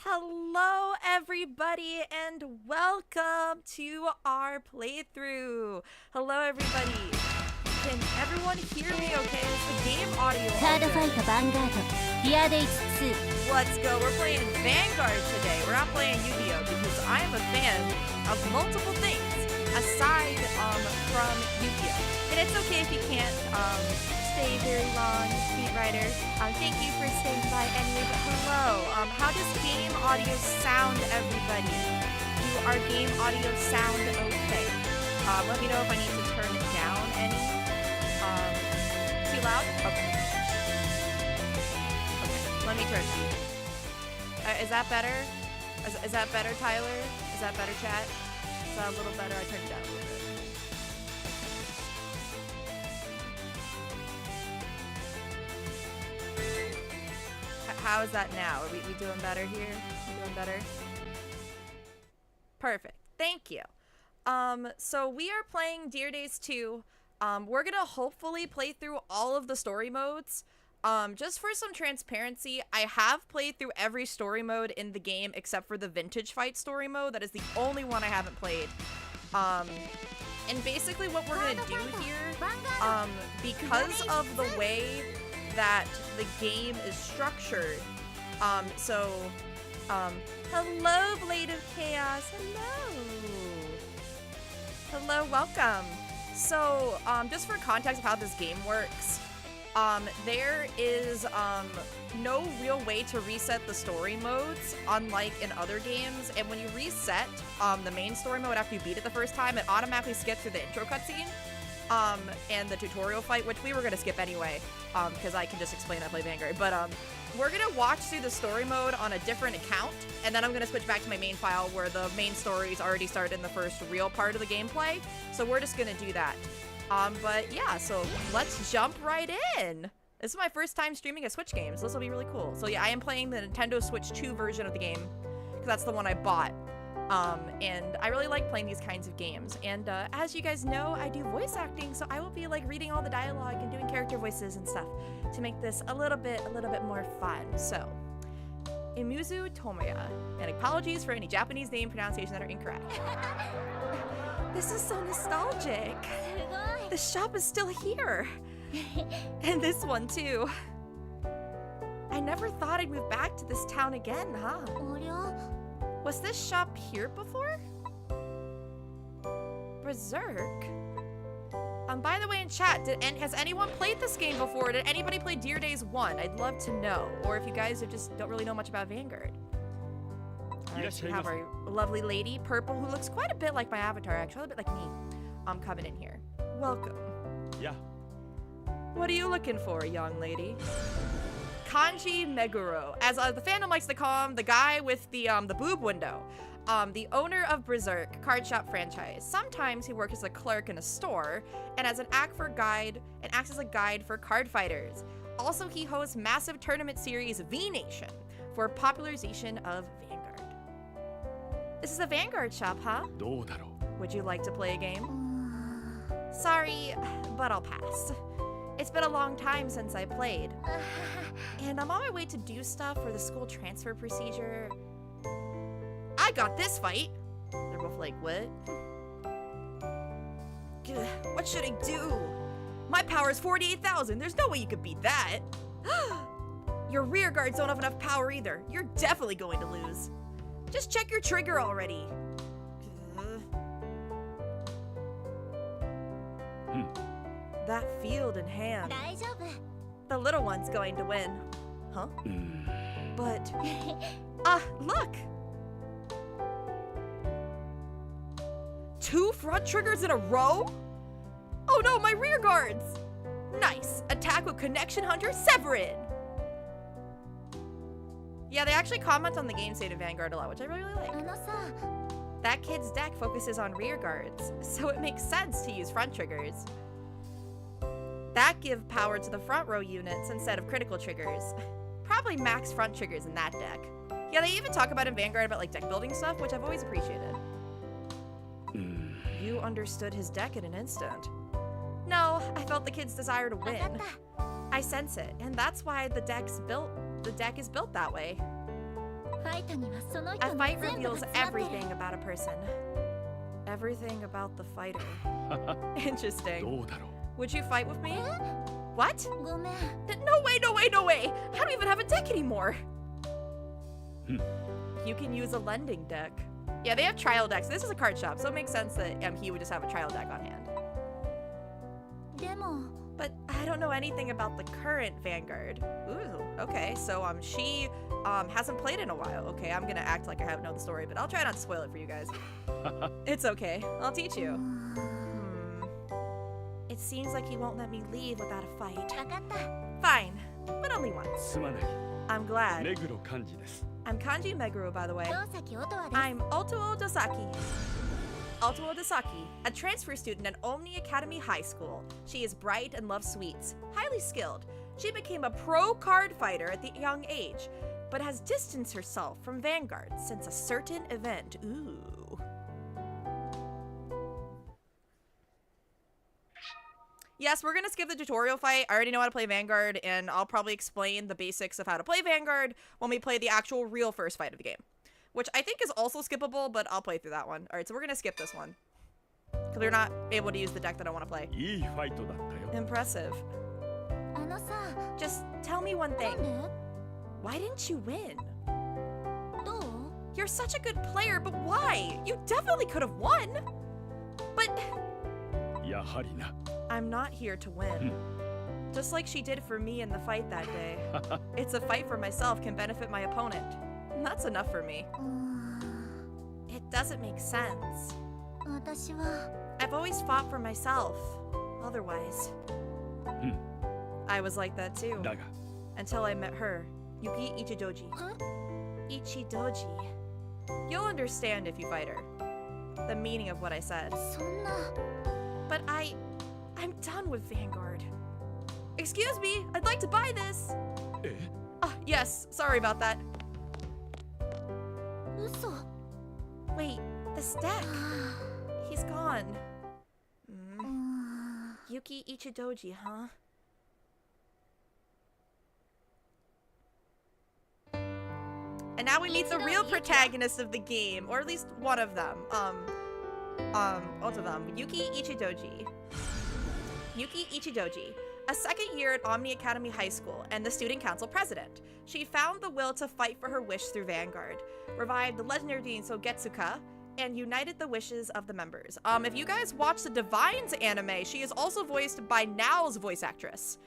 Hello, everybody, and welcome to our playthrough. Hello, everybody. Can everyone hear me okay? Is the game audio Cardfight Vanguard. Let's go. We're playing Vanguard today. We're not playing Yu-Gi-Oh! Because I am a fan of multiple things aside from Yu-Gi-Oh! And it's okay if you can't stay very long, Speed Rider. Thank you for staying by anyway, but hello. How does game audio sound, everybody? Do our game audio sound okay? Let me know if I need to turn it down any. Too loud? Okay. Let me turn it. Is that better? Is that better, Tyler? Is that better, chat? Is that a little better? I turned it down a little bit. How is that now? Are we doing better here? We doing better? Perfect. Thank you. So we are playing Dear Days 2. We're gonna hopefully play through all of the story modes. Just for some transparency, I have played through every story mode in the game except for the Vintage Fight story mode. That is the only one I haven't played. And basically what we're gonna do here, because of the way that the game is structured, hello, Blade of Chaos, hello, welcome. So, just for context of how this game works, there is no real way to reset the story modes, unlike in other games. And when you reset the main story mode after you beat it the first time, it automatically skips through the intro cutscene and the tutorial fight, which we were going to skip anyway, because I can just explain I play Vanguard. But we're going to watch through the story mode on a different account, and then I'm going to switch back to my main file where the main story's already started in the first real part of the gameplay. So we're just going to do that. But yeah, so let's jump right in. This is my first time streaming a Switch game, so this will be really cool. So yeah, I am playing the Nintendo Switch 2 version of the game, because that's the one I bought. And I really like playing these kinds of games. And as you guys know, I do voice acting, so I will be like reading all the dialogue and doing character voices and stuff to make this a little bit more fun. So, Imuzu Tomoya, and apologies for any Japanese name pronunciation that are incorrect. This is so nostalgic. The shop is still here. And this one too. I never thought I'd move back to this town again, huh? Was this shop here before? Berserk? By the way, in chat, has anyone played this game before? Did anybody play Dear Days 1? I'd love to know. Or if you guys just don't really know much about Vanguard. Alright, we have our lovely lady, Purple, who looks quite a bit like my avatar, actually, a bit like me. Coming in here. Welcome. Yeah. What are you looking for, young lady? Kanji Meguro, as the fandom likes to call him, the guy with the boob window, the owner of Berserk card shop franchise. Sometimes he works as a clerk in a store and as acts as a guide for card fighters. Also, he hosts massive tournament series V Nation for popularization of Vanguard. This is a Vanguard shop, huh? Would you like to play a game? Sorry, but I'll pass. It's been a long time since I played. And I'm on my way to do stuff for the school transfer procedure. I got this fight! They're both like, what? What should I do? My power is 48,000. There's no way you could beat that. Your rear guards don't have enough power either. You're definitely going to lose. Just check your trigger already. That field in hand. The little one's going to win. Huh? But... look! 2 front triggers in a row? Oh no, my rear guards! Nice! Attack with Connection Hunter Severin! Yeah, they actually comment on the game state of Vanguard a lot, which I really like. That kid's deck focuses on rear guards, so it makes sense to use front triggers. That give power to the front row units instead of critical triggers. Probably max front triggers in that deck. Yeah, they even talk about in Vanguard about like deck building stuff, which I've always appreciated. You understood his deck in an instant. No, I felt the kid's desire to win. I sense it, and that's why the deck is built that way. A fight reveals everything about a person. Everything about the fighter. Interesting. Would you fight with me? What? No way, no way, no way! I don't even have a deck anymore! You can use a lending deck. Yeah, they have trial decks. This is a card shop, so it makes sense that he would just have a trial deck on hand. But I don't know anything about the current Vanguard. Ooh, okay, so she hasn't played in a while. Okay, I'm gonna act like I have known the story, but I'll try not to spoil it for you guys. It's okay, I'll teach you. It seems like he won't let me leave without a fight. Fine, but only once. I'm glad. I'm Kanji Meguro, by the way. I'm Otoo Dosaki. Otoo Dosaki, a transfer student at Omni Academy High School. She is bright and loves sweets, highly skilled. She became a pro card fighter at the young age, but has distanced herself from Vanguard since a certain event. Ooh. Yes, we're gonna skip the tutorial fight. I already know how to play Vanguard, and I'll probably explain the basics of how to play Vanguard when we play the actual real first fight of the game. Which I think is also skippable, but I'll play through that one. Alright, so we're gonna skip this one. Because we're not able to use the deck that I want to play. Impressive. Just tell me one thing. Why didn't you win? You're such a good player, but why? You definitely could have won! But... I'm not here to win. Just like she did for me in the fight that day. It's a fight for myself can benefit my opponent. And that's enough for me. It doesn't make sense. I've always fought for myself. Otherwise. I was like that too. Until I met her, Yuki Ichidoji. Ichidoji. You'll understand if you fight her. The meaning of what I said. But I'm done with Vanguard. Excuse me, I'd like to buy this. Yes, sorry about that. Wait, this deck. He's gone. Yuki Ichidoji, huh? And now we meet the real protagonist of the game, or at least one of them. Both of them. Yuki Ichidoji. Yuki Ichidoji, a second year at Omni Academy High School and the student council president. She found the will to fight for her wish through Vanguard, revived the legendary Sogetsuka, and united the wishes of the members. If you guys watch the Divines anime, she is also voiced by Now's voice actress.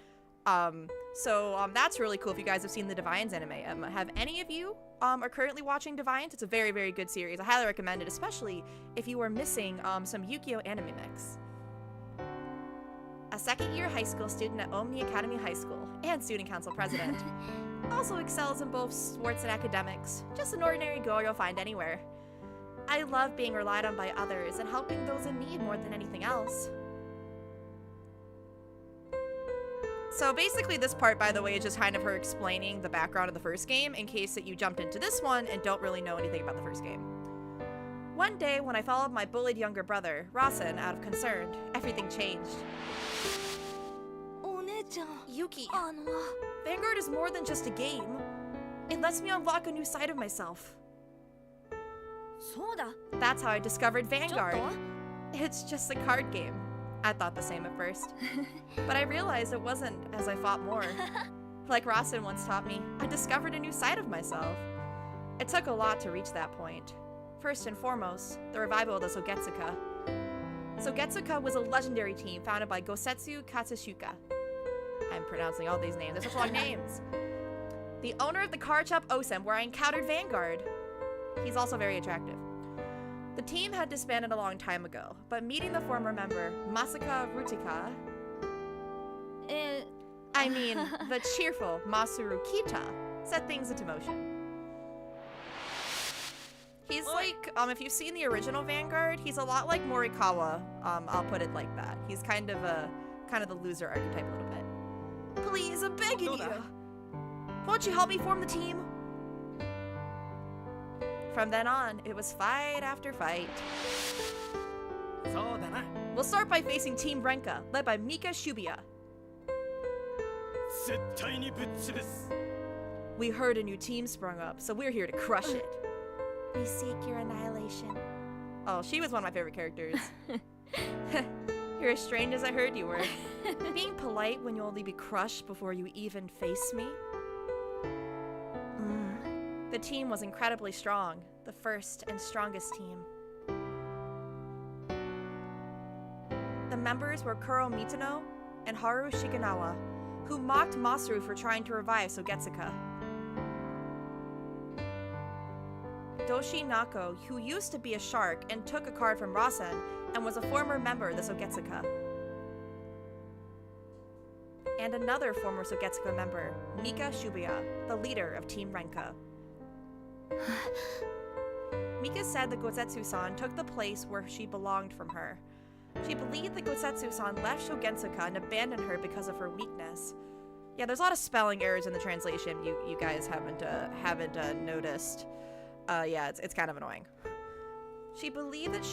That's really cool if you guys have seen the Divines anime. Have any of you are currently watching Divines? It's a very, very good series. I highly recommend it, especially if you are missing some Yu-Gi-Oh anime mix. A second-year high school student at Omni Academy High School and student council president. Also excels in both sports and academics. Just an ordinary girl you'll find anywhere. I love being relied on by others and helping those in need more than anything else. So basically this part, by the way, is just kind of her explaining the background of the first game in case that you jumped into this one and don't really know anything about the first game. One day, when I followed my bullied younger brother, Rasen, out of concern, everything changed. Yuki, Vanguard is more than just a game. It lets me unlock a new side of myself. That's how I discovered Vanguard. It's just a card game. I thought the same at first. But I realized it wasn't as I fought more. Like Rasen once taught me, I discovered a new side of myself. It took a lot to reach that point. First and foremost, the revival of the Sogetsuka. Sogetsuka was a legendary team founded by Gosetsu Katsushuka. I'm pronouncing all these names, they're such long names. The owner of the card shop Osem, where I encountered Vanguard. He's also very attractive. The team had disbanded a long time ago, but meeting the former member, Masaka Rutika, the cheerful Masuru Kita, set things into motion. He's like, if you've seen the original Vanguard, he's a lot like Morikawa, I'll put it like that. He's kind of the loser archetype a little bit. Please, I'm begging you! Won't you help me form the team? From then on, it was fight after fight. We'll start by facing Team Renka, led by Mika Shibuya. We heard a new team sprung up, so we're here to crush it. We seek your annihilation. Oh, she was one of my favorite characters. You're as strange as I heard you were. Being polite when you'll only be crushed before you even face me? The team was incredibly strong. The first and strongest team. The members were Kuro Mituno and Haru Shikanawa, who mocked Masaru for trying to revive Sogetsuka. Doshi Nako, who used to be a shark and took a card from Rasen and was a former member of the Sogetsuka. And another former Sogetsuka member, Mika Shibuya, the leader of Team Renka. Mika said that Gosetsu-san took the place where she belonged from her. She believed that Gosetsu-san left Shogetsuka and abandoned her because of her weakness. Yeah, there's a lot of spelling errors in the translation you guys haven't noticed. Yeah, it's kind of annoying. She believed that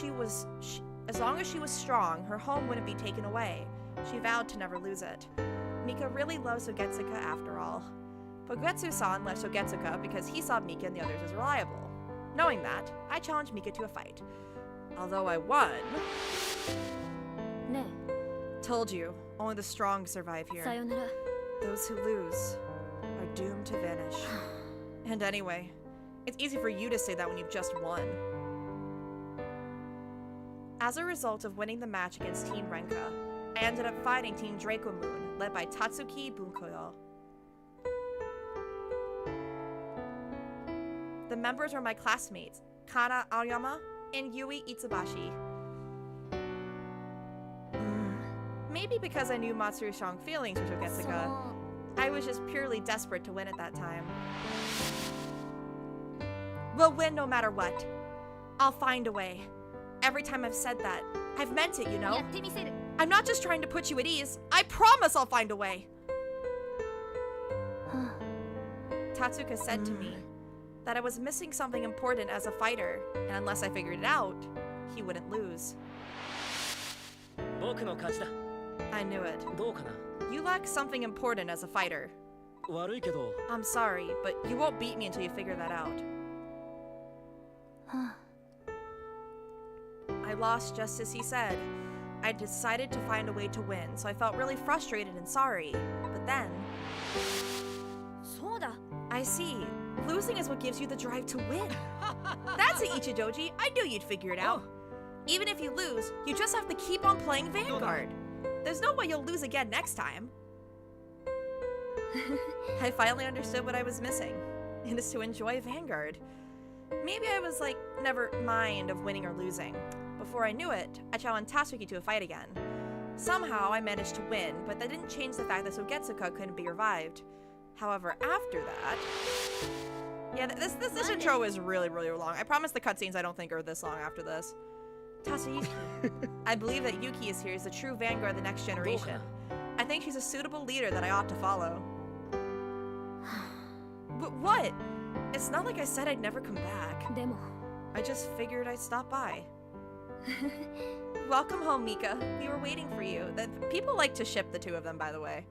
as long as she was strong, her home wouldn't be taken away. She vowed to never lose it. Mika really loves Sogetsuka after all. But Goetsu-san left Sogetsuka because he saw Mika and the others as reliable. Knowing that, I challenged Mika to a fight. Although I won... Ne. Told you, only the strong survive here. Sayonara. Those who lose are doomed to vanish. And anyway, it's easy for you to say that when you've just won. As a result of winning the match against Team Renka, I ended up fighting Team Draco Moon, led by Tatsuki Bunkoyo. The members were my classmates, Kana Aoyama and Yui Itsubashi. Maybe because I knew Matsuru's strong feelings for Shogetsuka, I was just purely desperate to win at that time. We'll win no matter what. I'll find a way. Every time I've said that, I've meant it, you know? I'm not just trying to put you at ease. I promise I'll find a way. Tatsuka said to me that I was missing something important as a fighter, and unless I figured it out, he wouldn't lose. I knew it. You lack something important as a fighter. I'm sorry, but you won't beat me until you figure that out. I lost just as he said. I decided to find a way to win, so I felt really frustrated and sorry. But then... I see. Losing is what gives you the drive to win. That's it, Ichidoji. I knew you'd figure it out. Even if you lose, you just have to keep on playing Vanguard. There's no way you'll lose again next time. I finally understood what I was missing. It is to enjoy Vanguard. Maybe I was like, never mind of winning or losing. Before I knew it, I challenged Tatsuki to a fight again. Somehow, I managed to win, but that didn't change the fact that Sogetsuka couldn't be revived. However, after that... Yeah, this intro is really, really long. I promise the cutscenes I don't think are this long after this. Tatsuki. I believe that Yuki is here as the true Vanguard of the next generation. I think she's a suitable leader that I ought to follow. But what? It's not like I said I'd never come back. I just figured I'd stop by. Welcome home, Mika. We were waiting for you. People like to ship the two of them, by the way.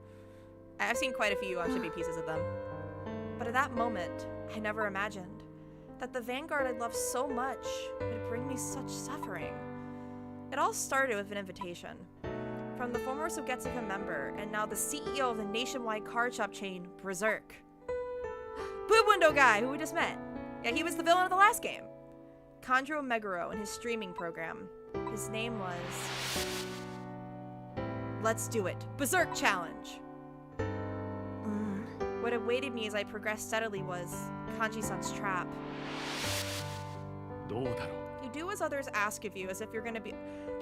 I've seen quite a few shipping pieces of them. But at that moment, I never imagined that the Vanguard I loved so much would bring me such suffering. It all started with an invitation from the former Sogetsuka member and now the CEO of the nationwide card shop chain, Berserk. Boob Window guy who we just met. Yeah, he was the villain of the last game. Kandro Meguro in his streaming program. His name was... Let's do it. Berserk Challenge. What awaited me as I progressed steadily was Kanji-san's trap. You do as others ask of you as if you're gonna be...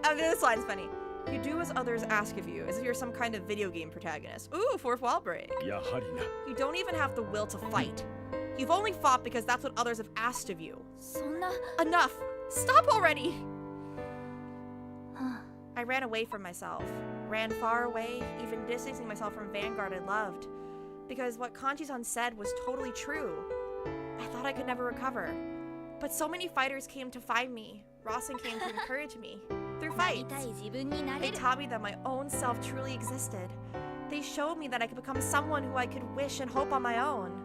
Oh, this line's funny. You do as others ask of you as if you're some kind of video game protagonist. Ooh, fourth wall break. You don't even have the will to fight. You've only fought because that's what others have asked of you. Enough! Stop already! I ran away from myself. Ran far away, even distancing myself from Vanguard I loved. Because what Kanji-san said was totally true. I thought I could never recover. But so many fighters came to find me. Rasen came to encourage me. Through fights. They taught me that my own self truly existed. They showed me that I could become someone who I could wish and hope on my own.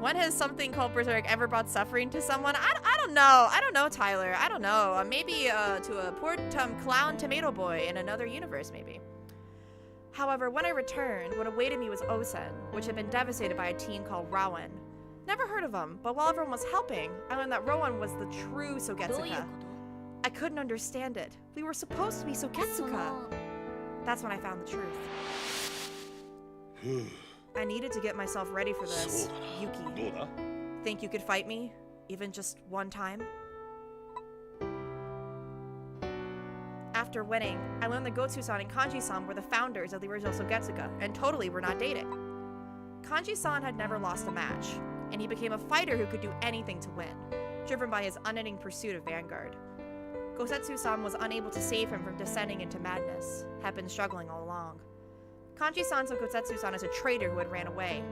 When has something called Berserk ever brought suffering to someone? I don't know. I don't know, Tyler. I don't know. Maybe to a poor clown tomato boy in another universe, maybe. However, when I returned, what awaited me was Osen, which had been devastated by a team called Rowan. Never heard of him, but while everyone was helping, I learned that Rowan was the true Sogetsuka. I couldn't understand it. We were supposed to be Sogetsuka. That's when I found the truth. I needed to get myself ready for this. Yuki, think you could fight me? Even just one time? After winning, I learned that Gotsu-san and Kanji-san were the founders of the original Sogetsuka, and totally were not dating. Kanji-san had never lost a match, and he became a fighter who could do anything to win, driven by his unending pursuit of Vanguard. Gosetsu-san was unable to save him from descending into madness, had been struggling all along. Kanji-san saw Gosetsu-san as a traitor who had ran away.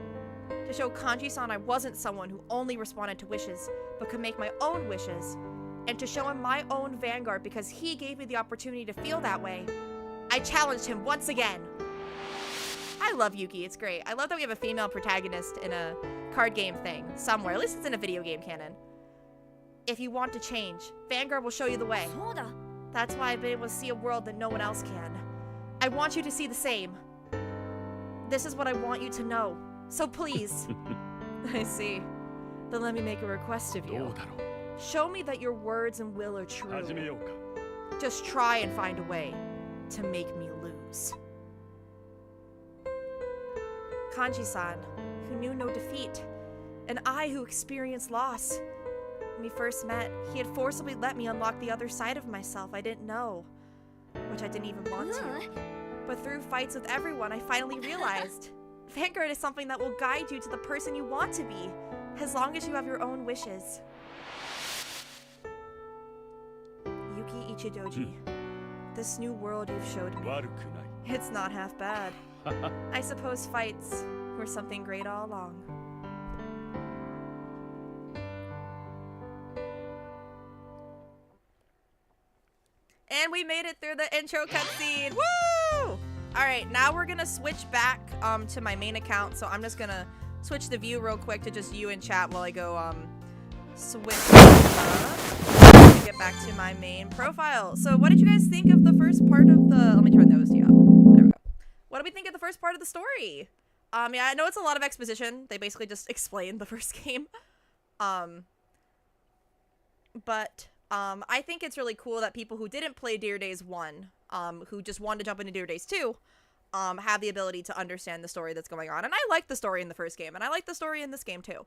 To show Kanji-san I wasn't someone who only responded to wishes, but could make my own wishes, and to show him my own Vanguard because he gave me the opportunity to feel that way, I challenged him once again. I love Yuki, it's great. I love that we have a female protagonist in a card game thing, somewhere. At least it's in a video game canon. If you want to change, Vanguard will show you the way. That's why I've been able to see a world that no one else can. I want you to see the same. This is what I want you to know. So please. I see. Then let me make a request of you. Show me that your words and will are true. Just try and find a way to make me lose. Kanji-san, who knew no defeat, and I who experienced loss. When we first met, he had forcibly let me unlock the other side of myself I didn't know, which I didn't even want to. But through fights with everyone, I finally realized Vanguard is something that will guide you to the person you want to be, as long as you have your own wishes. Yuki Ichidoji, this new world you've showed me, it's not half bad. I suppose fights were something great all along. And we made it through the intro cutscene. Woo! Alright, now we're gonna switch back to my main account. So I'm just gonna switch the view real quick to just you in chat while I go switch to get back to my main profile. So what did you guys think of the first part of the... Let me turn those to you. There we go. What do we think of the first part of the story? Yeah, I know it's a lot of exposition. They basically just explained the first game. But I think it's really cool that people who didn't play Dear Days 1, who just wanted to jump into Dear Days 2, have the ability to understand the story that's going on. And I like the story in the first game, and I like the story in this game too.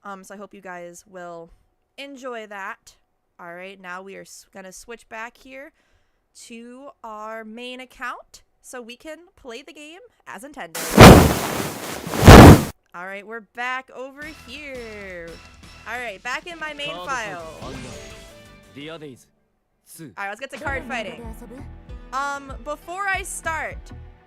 So I hope you guys will enjoy that. All right, now we are gonna switch back here to our main account so we can play the game as intended. All right, we're back over here. All right, back in my main file. All right, let's get to card fighting. Before I start,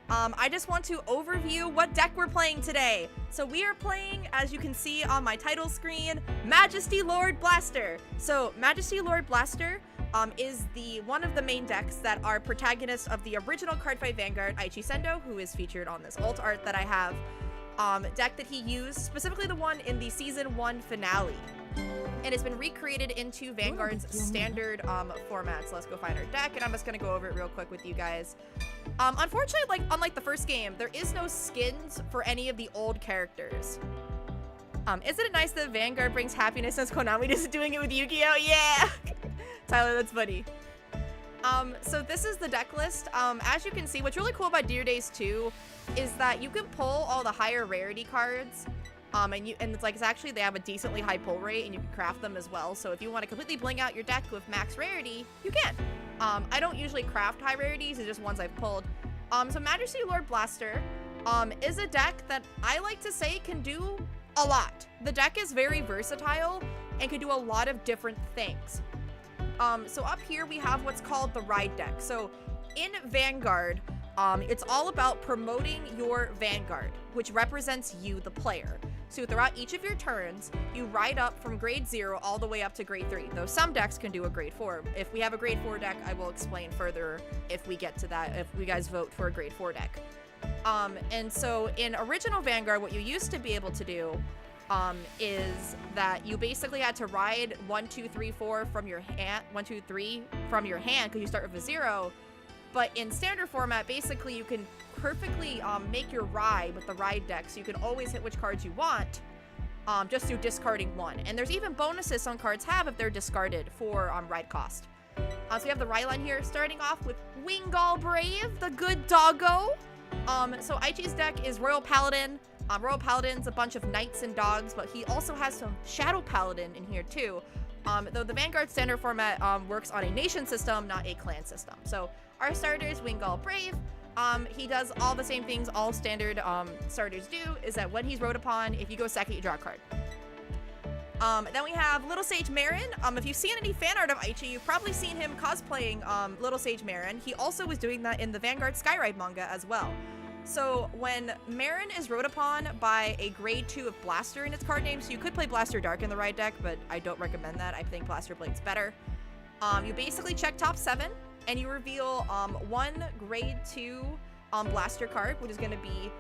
I just want to overview what deck we're playing today. So we are playing, as you can see on my title screen, Majesty Lord Blaster. So Majesty Lord Blaster is one of the main decks that are protagonists of the original Cardfight Vanguard, Aichi Sendo, who is featured on this alt art that I have. Deck that he used, specifically the one in the Season 1 finale. And it's been recreated into Vanguard's standard format. So let's go find our deck, and I'm just gonna go over it real quick with you guys. Unfortunately, unlike the first game, there is no skins for any of the old characters. Isn't it nice that Vanguard brings happiness since Konami is doing it with Yu-Gi-Oh? Yeah! Tyler, that's funny. So this is the deck list. As you can see, what's really cool about Dear Days 2 is that you can pull all the higher rarity cards. It's actually, they have a decently high pull rate, and you can craft them as well. So if you want to completely bling out your deck with max rarity, you can. I don't usually craft high rarities, it's just ones I've pulled. So Majesty Lord Blaster is a deck that I like to say can do a lot. The deck is very versatile and can do a lot of different things. So up here we have what's called the Ride deck. So in Vanguard, it's all about promoting your Vanguard, which represents you, the player. So throughout each of your turns, you ride up from grade 0 all the way up to grade 3, though some decks can do a grade 4. If we have a grade 4 deck, I will explain further if we get to that, if we guys vote for a grade 4 deck. And so in original Vanguard, what you used to be able to do is that you basically had to ride 1, 2, 3, 4 from your hand, 1, 2, 3 from your hand because you start with a 0. But in standard format, basically you can perfectly make your ride with the ride deck, so you can always hit which cards you want, just through discarding 1. And there's even bonuses some cards have if they're discarded for ride cost. So we have the ride line here, starting off with Wingal Brave, the good doggo. So Aichi's deck is Royal Paladin. Royal Paladin's a bunch of knights and dogs, but he also has some Shadow Paladin in here too. Though the Vanguard standard format works on a nation system, not a clan system. So our starter is Wingal Brave. He does all the same things all standard starters do, is that when he's rode upon, if you go second, you draw a card. Then we have Little Sage Marin. If you've seen any fan art of Aichi, you've probably seen him cosplaying Little Sage Marin. He also was doing that in the Vanguard Skyride manga as well. So when Marin is rode upon by a grade 2 of Blaster in its card name, so you could play Blaster Dark in the ride deck, but I don't recommend that. I think Blaster Blade's better. You basically check top 7, and you reveal 1 grade 2 Blaster card, which is going to be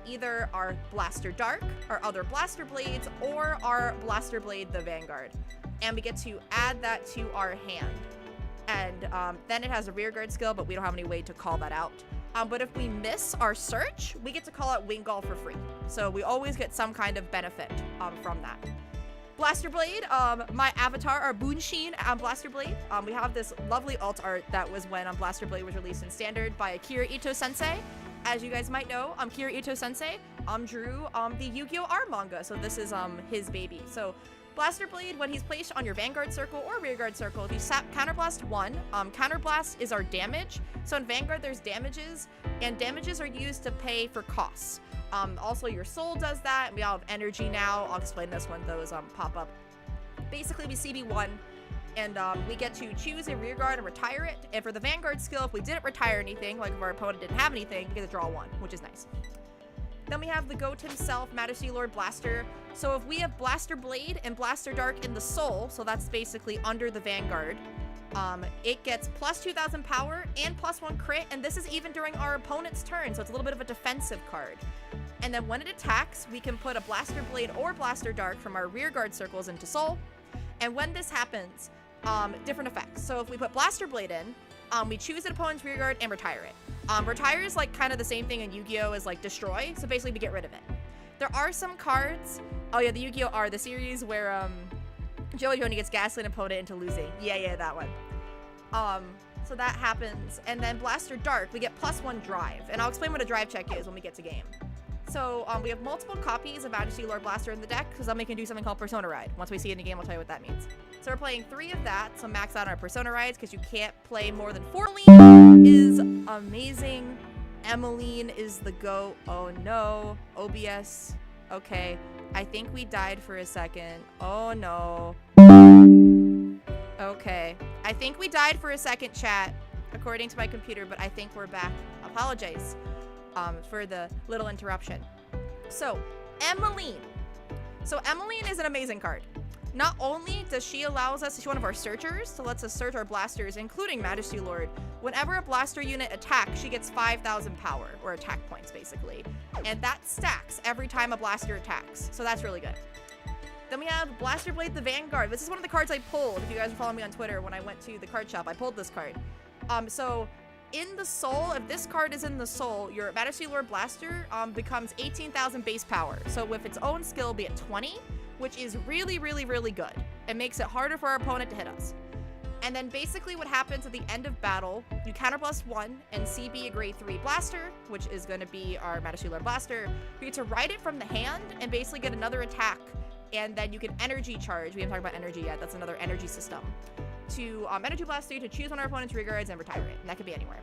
either our Blaster Dark, our other Blaster Blades, or our Blaster Blade, the Vanguard. And we get to add that to our hand. And then it has a rearguard skill, but we don't have any way to call that out. But if we miss our search, we get to call out Wingal for free. So we always get some kind of benefit from that. Blaster Blade, my avatar, our Bunshin Blaster Blade. We have this lovely alt art that was when Blaster Blade was released in Standard by Akira Ito Sensei. As you guys might know, Akira Ito Sensei drew the Yu-Gi-Oh! R manga, so this is his baby. So Blaster Blade, when he's placed on your Vanguard circle or Rearguard circle, if you Counterblast 1, Counterblast is our damage. So in Vanguard, there's damages, and damages are used to pay for costs. Also, your soul does that, and we all have energy now. I'll explain this when those pop up. Basically, we CB1, and we get to choose a Rearguard and retire it. And for the Vanguard skill, if we didn't retire anything, like if our opponent didn't have anything, we get to draw 1, which is nice. Then we have the GOAT himself, Majesty Lord Blaster. So if we have Blaster Blade and Blaster Dark in the Soul, so that's basically under the Vanguard, it gets plus 2,000 power and plus 1 crit, and this is even during our opponent's turn, so it's a little bit of a defensive card. And then when it attacks, we can put a Blaster Blade or Blaster Dark from our Rearguard circles into Soul. And when this happens, different effects. So if we put Blaster Blade in, we choose an opponent's Rearguard and retire it. Retire is like kind of the same thing in Yu-Gi-Oh! As like destroy, so basically we get rid of it. There are some cards, oh yeah, the Yu-Gi-Oh! R, the series where Joey Joni gets gaslit an opponent into losing. Yeah, that one. So that happens, and then Blaster Dark, we get plus 1 drive, and I'll explain what a drive check is when we get to game. So we have multiple copies of Majesty Lord Blaster in the deck, because then we can do something called Persona Ride. Once we see it in the game, I'll tell you what that means. So we're playing 3 of that, so max out on our Persona Rides, because you can't play more than 4. Emmeline is amazing. Emmeline is the GOAT. Oh no. OBS. Okay. I think we died for a second. Oh no. Okay. I think we died for a second, chat, according to my computer, but I think we're back. Apologize for the little interruption. So, Emmeline. So, Emmeline is an amazing card. Not only does she allows us, she's one of our searchers, so lets us search our blasters, including Majesty Lord. Whenever a blaster unit attacks, she gets 5,000 power, or attack points, basically. And that stacks every time a blaster attacks, so that's really good. Then we have Blaster Blade the Vanguard. This is one of the cards I pulled. If you guys are following me on Twitter, when I went to the card shop, I pulled this card. So in the Soul, if this card is in the Soul, your Majesty Lord Blaster becomes 18,000 base power. So with its own skill, it'll be at 20, which is really, really, really good. It makes it harder for our opponent to hit us. And then basically what happens at the end of battle, you counterblast 1 and CB a grade 3 blaster, which is going to be our Majesty Lord Blaster. We get to ride it from the hand and basically get another attack. And then you can energy charge. We haven't talked about energy yet. That's another energy system. To energy blast 3 to choose one of our opponent's rearguards and retire it. And that could be anywhere.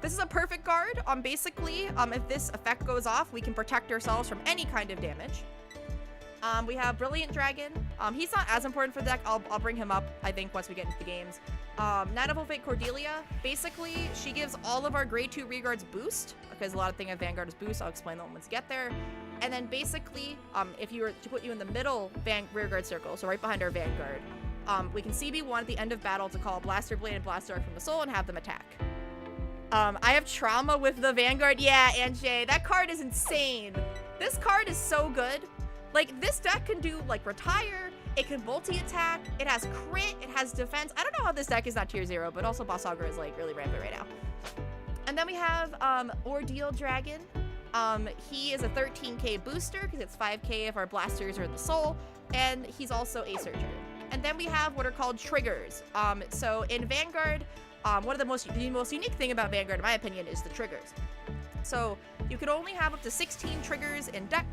This is a perfect card. Basically, if this effect goes off, we can protect ourselves from any kind of damage. We have Brilliant Dragon. He's not as important for the deck. I'll bring him up, I think, once we get into the games. Night of Fate Cordelia. Basically, she gives all of our grade 2 rearguards boost, because a lot of things of Vanguard is boost. I'll explain that once we get there. And then basically, if you were to put you in the middle rearguard circle, so right behind our Vanguard, we can CB1 at the end of battle to call Blaster Blade and Blaster Dark from the Soul and have them attack. I have trauma with the Vanguard. Yeah, Anjay, that card is insane. This card is so good. Like, this deck can do, like, retire, it can multi-attack, it has crit, it has defense. I don't know how this deck is not tier 0, but also Boss Saga is, like, really rampant right now. And then we have Ordeal Dragon. He is a 13k booster because it's 5k if our blasters are in the soul, and he's also a searcher. And then we have what are called triggers. So in Vanguard, one of the most unique thing about Vanguard, in my opinion, is the triggers. So you can only have up to 16 triggers in deck.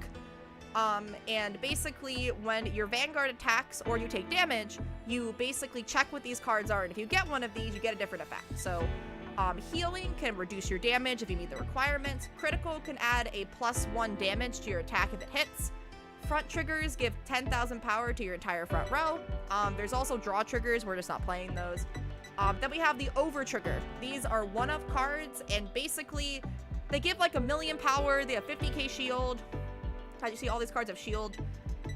And basically when your Vanguard attacks or you take damage, you basically check what these cards are, and if you get one of these, you get a different effect. So healing can reduce your damage if you meet the requirements. Critical can add a +1 damage to your attack if it hits. Front triggers give 10,000 power to your entire front row. There's also draw triggers, we're just not playing those. Then we have the over trigger. These are one-of cards, and basically they give like 1,000,000 power. They have 50k shield. As you see, all these cards have shield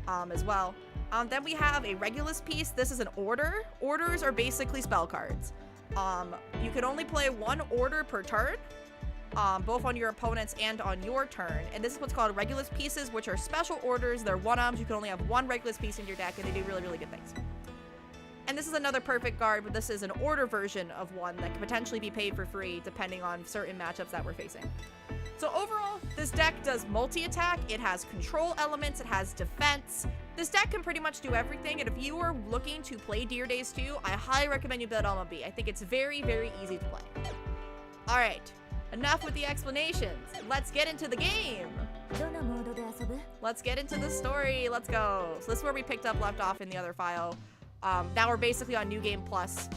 as well. Then we have a Regulus piece. This is an order. Orders are basically spell cards. You can only play one order per turn, both on your opponent's and on your turn. And this is what's called Regulus pieces, which are special orders. They're one-ofs. You can only have one Regulus piece in your deck, and they do really, really good things. And this is another perfect guard, but this is an order version of one that can potentially be paid for free depending on certain matchups that we're facing. So overall, this deck does multi-attack, it has control elements, it has defense. This deck can pretty much do everything, and if you are looking to play Deer Days 2, I highly recommend you build Alma B. I think it's very, very easy to play. Alright, enough with the explanations. Let's get into the game! Let's get into the story, let's go. So this is where we picked up left off in the other file. Now we're basically on New Game Plus.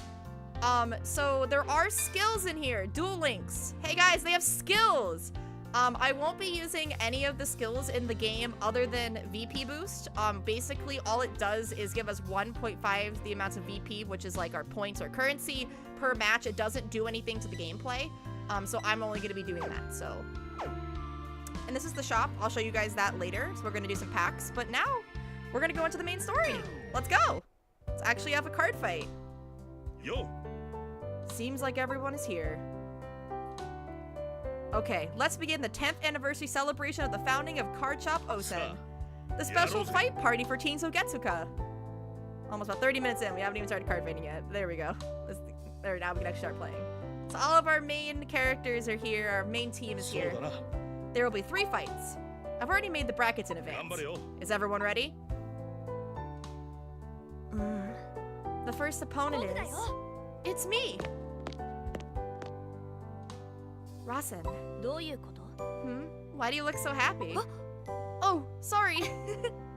So there are skills in here. Duel Links. Hey guys, they have skills! I won't be using any of the skills in the game other than VP boost. Basically, all it does is give us 1.5 the amounts of VP, which is like our points or currency per match. It doesn't do anything to the gameplay. So I'm only going to be doing that, so. And this is the shop. I'll show you guys that later. So we're going to do some packs. But now, we're going to go into the main story. Let's go. Let's actually have a card fight. Yo. Seems like everyone is here. Okay, let's begin the 10th anniversary celebration of the founding of Card Shop Osen. The special fight party for Teen Sogetsuka. Almost about 30 minutes in, we haven't even started card fighting yet. There we go. There, now we can actually start playing. So all of our main characters are here, our main team is here. There will be 3 fights. I've already made the brackets in advance. Is everyone ready? The first opponent is... It's me! Rasen. Why do you look so happy? Oh, sorry.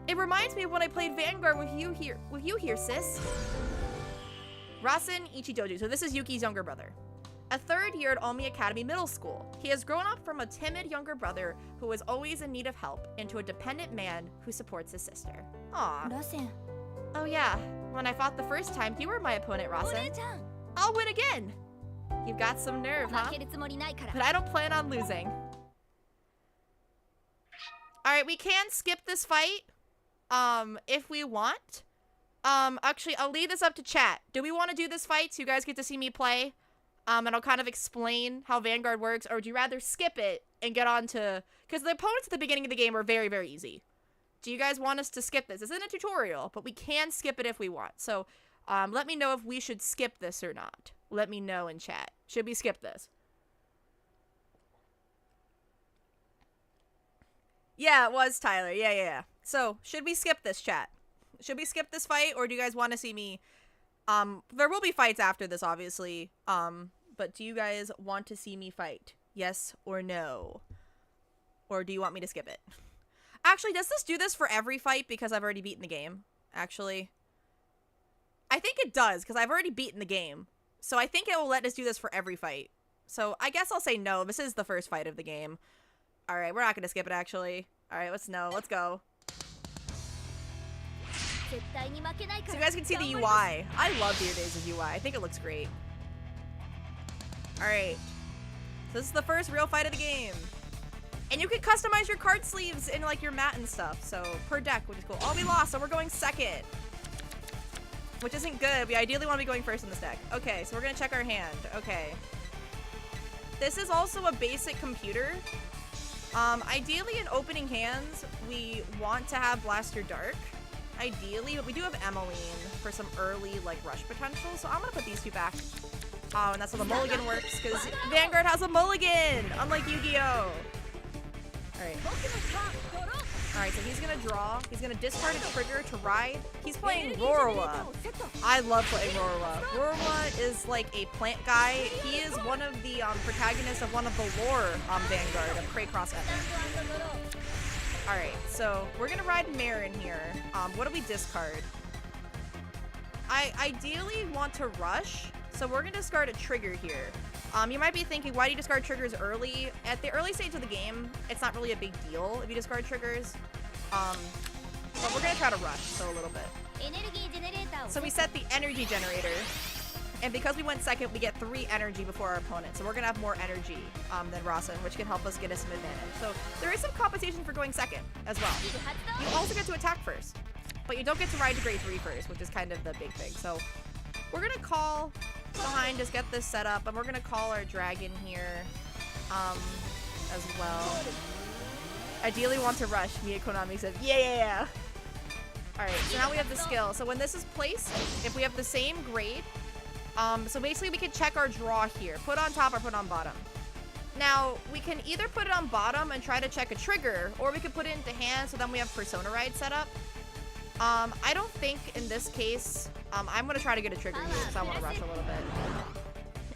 It reminds me of when I played Vanguard with you here, sis. Rasen Ichidoju. So this is Yuki's younger brother. A 3rd year at Omi Academy Middle School. He has grown up from a timid younger brother who was always in need of help into a dependent man who supports his sister. Aww. Rasen. Oh yeah, when I fought the first time, you were my opponent, Rasen. I'll win again. You've got some nerve, huh? But I don't plan on losing. Alright, we can skip this fight, if we want. Actually, I'll leave this up to chat. Do we want to do this fight so you guys get to see me play? And I'll kind of explain how Vanguard works, or would you rather skip it and get on to... Because the opponents at the beginning of the game are very, very easy. Do you guys want us to skip this? This isn't a tutorial, but we can skip it if we want. So, let me know if we should skip this or not. Let me know in chat. Should we skip this? Yeah, it was Tyler. Yeah. So, should we skip this, chat? Should we skip this fight, or do you guys want to see me... there will be fights after this, obviously. But do you guys want to see me fight? Yes or no? Or do you want me to skip it? Actually, does this do this for every fight because I've already beaten the game? Actually. I think it does, because I've already beaten the game. So I think it will let us do this for every fight. So I guess I'll say no. This is the first fight of the game. Alright, we're not going to skip it, actually. Alright, let's go. So you guys can see the UI. I love Deer Days' UI. I think it looks great. Alright. So this is the first real fight of the game. And you can customize your card sleeves in like your mat and stuff. So per deck, which is cool. Oh, we lost, so we're going second. Which isn't good. We ideally want to be going first in this deck. Okay, so we're going to check our hand. Okay. This is also a basic computer. Ideally in opening hands, we want to have Blaster Dark. Ideally, but we do have Emmeline for some early like rush potential, so I'm gonna put these two back. Oh, and that's how the mulligan works, because Vanguard has a mulligan, unlike Yu-Gi-Oh! Alright. Alright, so he's gonna draw. He's gonna discard a trigger to ride. He's playing Rorowa. I love playing Rorowa. Rorowa is like a plant guy. He is one of the protagonists of one of the lore Vanguard of Craycross Epic. Alright, so we're gonna ride Marin here. What do we discard? I ideally want to rush, so we're gonna discard a trigger here. You might be thinking, why do you discard triggers early? At the early stage of the game, it's not really a big deal if you discard triggers. But we're gonna try to rush, so a little bit. So we set the energy generator, and because we went second, we get 3 energy before our opponent. So we're gonna have more energy than Rasen, which can help us get us some advantage. So there is some compensation for going second as well. You also get to attack first, but you don't get to ride to grade 3 first, which is kind of the big thing. So we're gonna call behind, just get this set up, and we're gonna call our dragon here as well. Ideally want to rush, Mia Konami said, yeah! Alright, so now we have the skill. So when this is placed, if we have the same grade, so basically we can check our draw here. Put on top or put on bottom. Now, we can either put it on bottom and try to check a trigger, or we could put it into hand, so then we have Persona Ride set up. I don't think in this case, I'm gonna try to get a trigger here because I want to rush a little bit.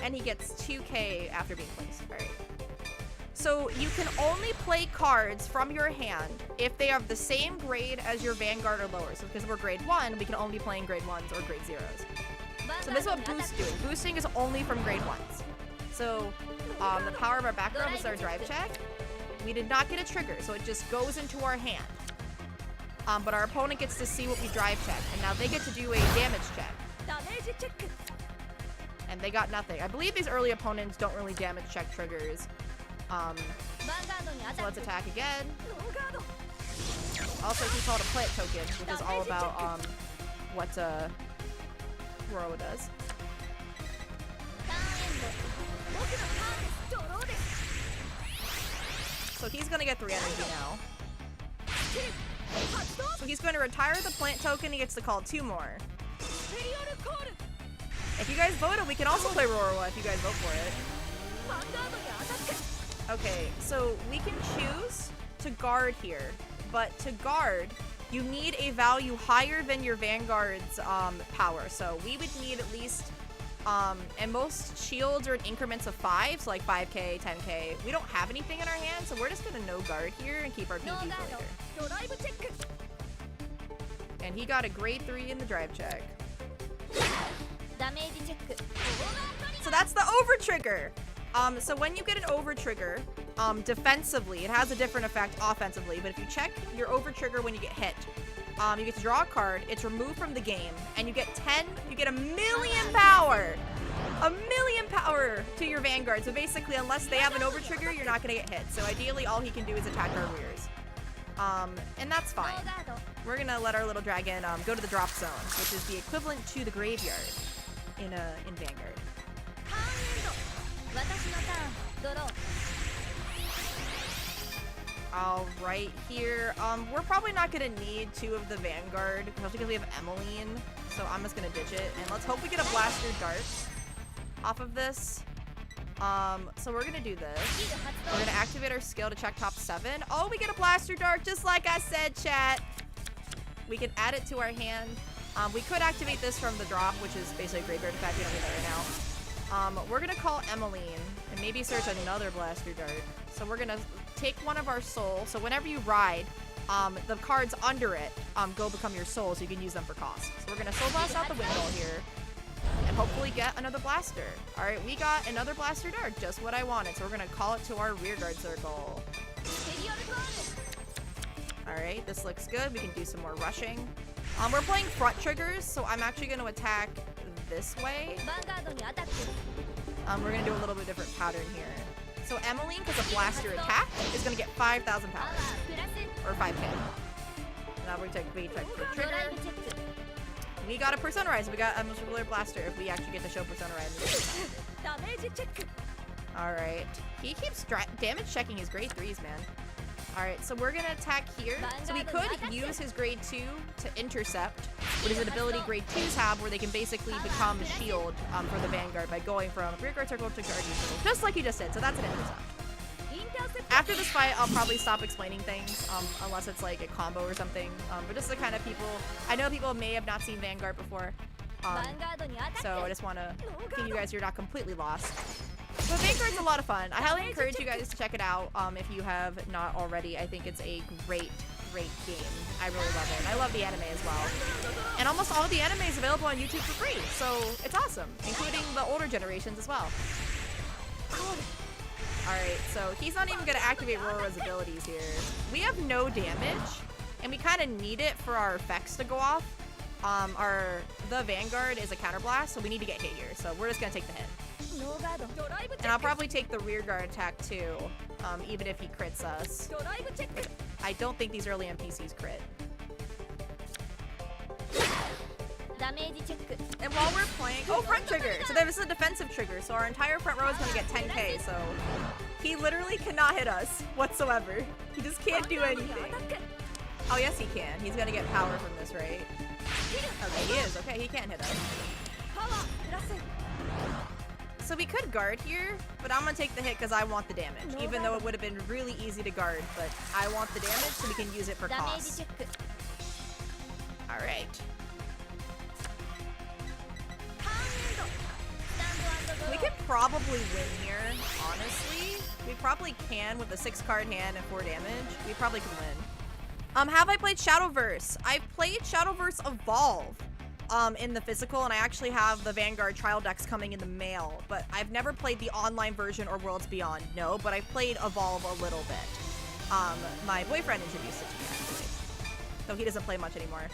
And he gets 2k after being placed. Alright. So you can only play cards from your hand if they have the same grade as your Vanguard or lower. So because we're grade 1, we can only be playing grade 1s or grade 0s. So this is what Boost's doing. Boosting is only from grade 1s. So the power of our back row is our drive check. We did not get a trigger, so it just goes into our hand. But our opponent gets to see what we drive check, and now they get to do a damage check. And they got nothing. I believe these early opponents don't really damage check triggers. So let's attack again. Also, he called a plant token, which is all about what Rorowa does. So he's gonna get 3 energy now. So he's going to retire the plant token. He gets to call 2 more. If you guys voted, we can also play Rorowa if you guys vote for it. Okay, so we can choose to guard here. But to guard, you need a value higher than your Vanguard's power. So we would need at least, and most shields are in increments of 5, so like 5k, 10k. We don't have anything in our hand, so we're just gonna no guard here and keep our PG for later. And he got a grade 3 in the drive check. So that's the over trigger. So when you get an over trigger, defensively, it has a different effect offensively, but if you check your over trigger when you get hit, you get to draw a card, it's removed from the game, and you get 1,000,000 power. 1,000,000 power to your Vanguard. So basically, unless they have an over trigger, you're not gonna get hit. So ideally, all he can do is attack our rears. And that's fine. We're gonna let our little dragon go to the drop zone, which is the equivalent to the graveyard in Vanguard. All right, here. We're probably not gonna need 2 of the Vanguard, especially because we have Emmeline. So I'm just gonna ditch it, and let's hope we get a Blaster Dart off of this. So we're gonna do this. We're gonna activate our skill to check top 7. Oh, we get a Blaster Dart, just like I said, chat. We can add it to our hand. We could activate this from the drop, which is basically a graveyard effect. We don't need that right now. We're gonna call Emmeline and maybe search another Blaster Dart. So we're gonna take one of our soul. So whenever you ride, the cards under it go become your soul, so you can use them for cost. So we're gonna soul blast out the window here and hopefully get another blaster. All right, we got another Blaster Dart, just what I wanted. So we're gonna call it to our rear guard circle. All right, this looks good. We can do some more rushing. We're playing front triggers, so I'm actually going to attack this way. We're going to do a little bit different pattern here. So Emmeline, because of blaster attack, is going to get 5,000 power. Or 5k. Now we take for trigger. We got a Persona Rise. We got a Muscular Blaster if we actually get to show Persona Rise. Alright. He keeps damage checking his grade 3s, man. Alright, so we're gonna attack here. So we could use his grade 2 to intercept, which is an ability grade 2s have where they can basically become a shield for the Vanguard by going from rear guard circle to guardian circle, just like you just did. So that's an intercept. After this fight, I'll probably stop explaining things, unless it's like a combo or something. But just the kind of people, I know people may have not seen Vanguard before, so I just want to give you guys, you're not completely lost. But Vanguard's a lot of fun. I highly encourage you guys to check it out if you have not already. I think it's a great game. I really love it. I love the anime as well. And almost all of the anime is available on YouTube for free, so it's awesome, including the older generations as well. Alright, so he's not even going to activate Roro's abilities here. We have no damage, and we kind of need it for our effects to go off. The Vanguard is a counterblast, so we need to get hit here. So we're just going to take the hit. And I'll probably take the rear guard attack too, even if he crits us. I don't think these early NPCs crit. And while we're playing, oh, front trigger. So this is a defensive trigger. So our entire front row is going to get 10k. So he literally cannot hit us whatsoever. He just can't do anything. Oh, yes, he can. He's going to get power from this, right? Okay, he is. Okay, he can't hit us. So we could guard here, but I'm going to take the hit because I want the damage. Even though it would have been really easy to guard, but I want the damage so we can use it for cost. Alright. We could probably win here, honestly. We probably can with a 6-card hand and 4 damage. We probably can win. Have I played Shadowverse? I've played Shadowverse Evolve in the physical, and I actually have the Vanguard trial decks coming in the mail, but I've never played the online version or Worlds Beyond, no, but I've played Evolve a little bit. My boyfriend introduced it to me, actually. So he doesn't play much anymore.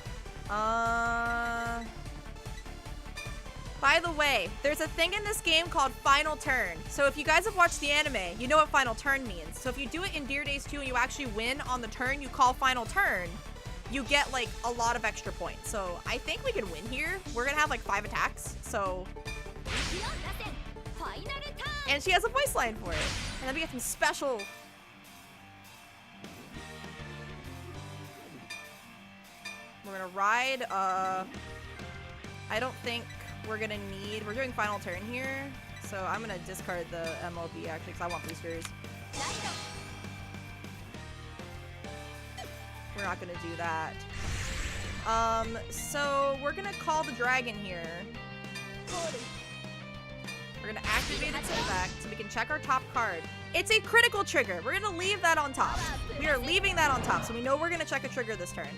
By the way, there's a thing in this game called Final Turn. So if you guys have watched the anime, you know what Final Turn means. So if you do it in Dear Days 2 and you actually win on the turn you call Final Turn, you get like a lot of extra points. So I think we can win here. We're gonna have like 5 attacks, so. And she has a voice line for it. And then we get some special. We're gonna ride, I don't think we're gonna need, we're doing final turn here, so I'm gonna discard the MLB actually because I want boosters. We're not gonna do that. So we're gonna call the dragon here. We're gonna activate its effect so we can check our top card. It's a critical trigger. We're gonna leave that on top. We are leaving that on top, so we know we're gonna check a trigger this turn.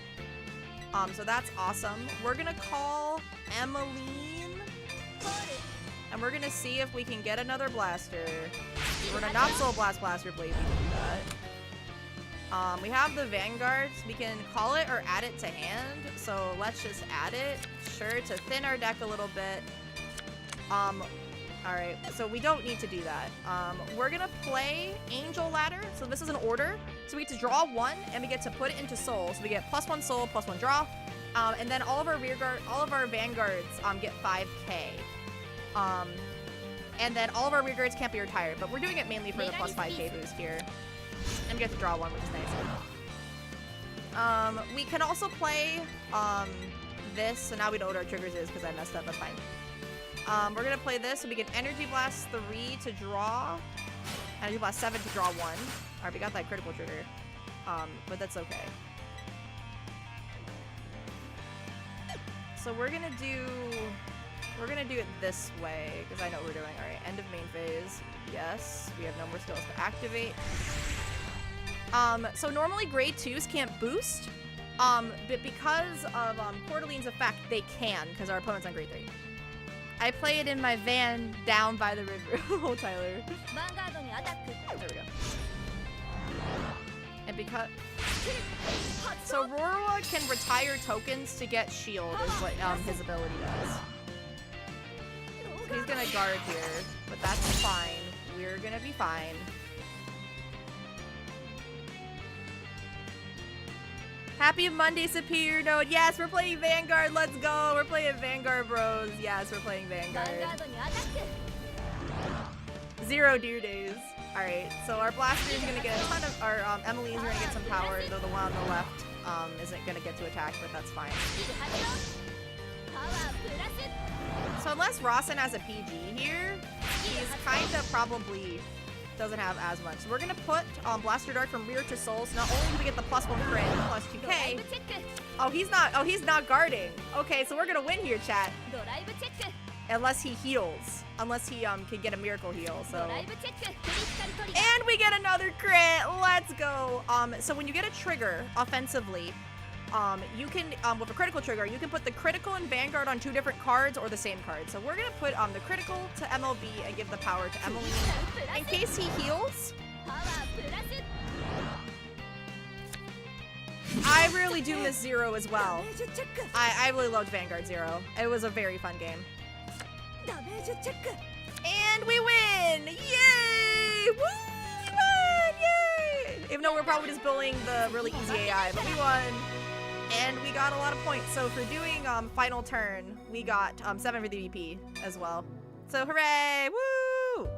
So that's awesome. We're gonna call Emmeline, and we're gonna see if we can get another blaster. We're gonna not Soul Blast Blaster Blade. We can do that. We have the Vanguard, so we can call it or add it to hand. So let's just add it, sure, to thin our deck a little bit. All right, so we don't need to do that. We're gonna play Angel Ladder. So this is an order. So we get to draw 1, and we get to put it into Soul. So we get +1 Soul, +1 draw. And then all of our Vanguards get 5k. And then all of our rearguards can't be retired, but we're doing it mainly for the +5k boost here. And we get to draw 1, which is nice. We can also play this, so now we know what our triggers is because I messed up, that's fine. We're gonna play this, so we get Energy Blast 3 to draw, Energy Blast 7 to draw 1. Alright, we got that critical trigger, but that's okay. So we're gonna do it this way, because I know what we're doing. Alright, end of main phase. Yes, we have no more skills to activate. So normally grade 2s can't boost, but because of Cortaline's effect, they can, because our opponent's on grade 3. I play it in my van down by the river. Oh, Tyler. There we go. And because... So Roroa can retire tokens to get shield is what his ability does. So he's gonna guard here, but that's fine. We're gonna be fine. Happy Monday, Superior Node. Yes, we're playing Vanguard. Let's go. We're playing Vanguard, bros. Yes, we're playing Vanguard. 0 Dear Days. Alright, so our blaster is gonna get a ton of, our Emily's gonna get some power, though the one on the left isn't gonna get to attack, but that's fine. So unless Rawson has a PG here, he's kinda probably doesn't have as much. So we're gonna put Blaster Dart from rear to soul, so not only do we get the +1 crit, plus 2k. Oh, he's not guarding. Okay, so we're gonna win here, chat. Unless he heals. Unless he can get a miracle heal, so. And we get another crit! Let's go! So when you get a trigger offensively, you can, with a critical trigger, you can put the critical and Vanguard on 2 different cards or the same card. So we're gonna put the critical to MLB and give the power to Emily in case he heals. I really do miss Zero as well. I really loved Vanguard Zero. It was a very fun game. And we win! Yay! Woo! We won! Yay! Even though we're probably just bullying the really easy AI, but we won. And we got a lot of points. So for doing final turn, we got 7 for the VP as well. So hooray! Woo!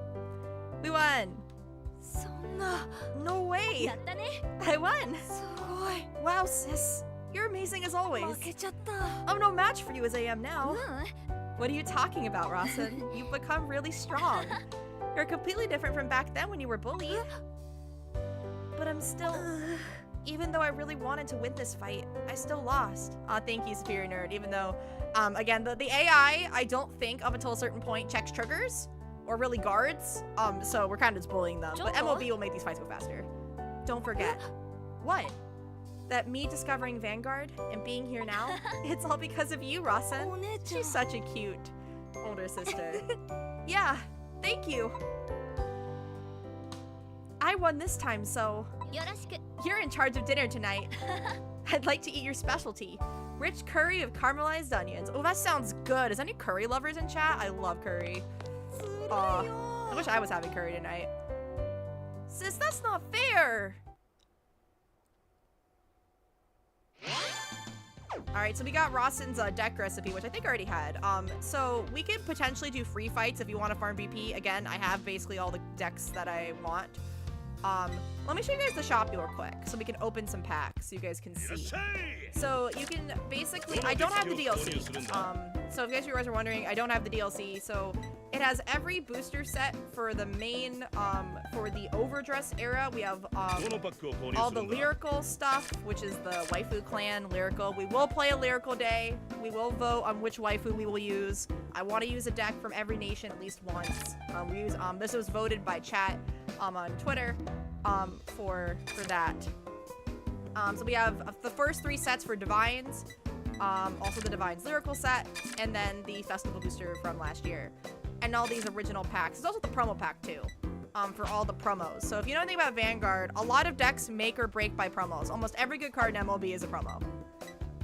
We won. No way! I won! Wow, sis. You're amazing as always. I'm no match for you as I am now. What are you talking about, Rawson? You've become really strong. You're completely different from back then when you were bullied. But I'm still... Even though I really wanted to win this fight, I still lost. Thank you, Superior Nerd. Even though, again, the AI, I don't think up until a certain point checks triggers or really guards. So we're kind of just bullying them. But MLB will make these fights go faster. Don't forget. What? That me discovering Vanguard and being here now, it's all because of you, Rawson. She's such a cute older sister. Yeah, thank you. I won this time, so you're in charge of dinner tonight. I'd like to eat your specialty. Rich curry of caramelized onions. Oh, that sounds good. Is any curry lovers in chat? I love curry. I wish I was having curry tonight. Sis, that's not fair. Alright, so we got Rawson's deck recipe, which I think I already had. So we could potentially do free fights if you want to farm VP. Again, I have basically all the decks that I want. Let me show you guys the shop real quick so we can open some packs so you guys can see. So you can basically, I don't have the DLC. So if you guys are wondering, I don't have the DLC. So it has every booster set for the main, for the overdress era. We have all the lyrical stuff, which is the waifu clan lyrical. We will play a lyrical day. We will vote on which waifu we will use. I want to use a deck from every nation at least once. This was voted by chat on Twitter for that. So we have the first 3 sets for Divines, also the Divines lyrical set, and then the festival booster from last year. And all these original packs. There's also the promo pack too, for all the promos. So if you know anything about Vanguard, a lot of decks make or break by promos. Almost every good card in MLB is a promo.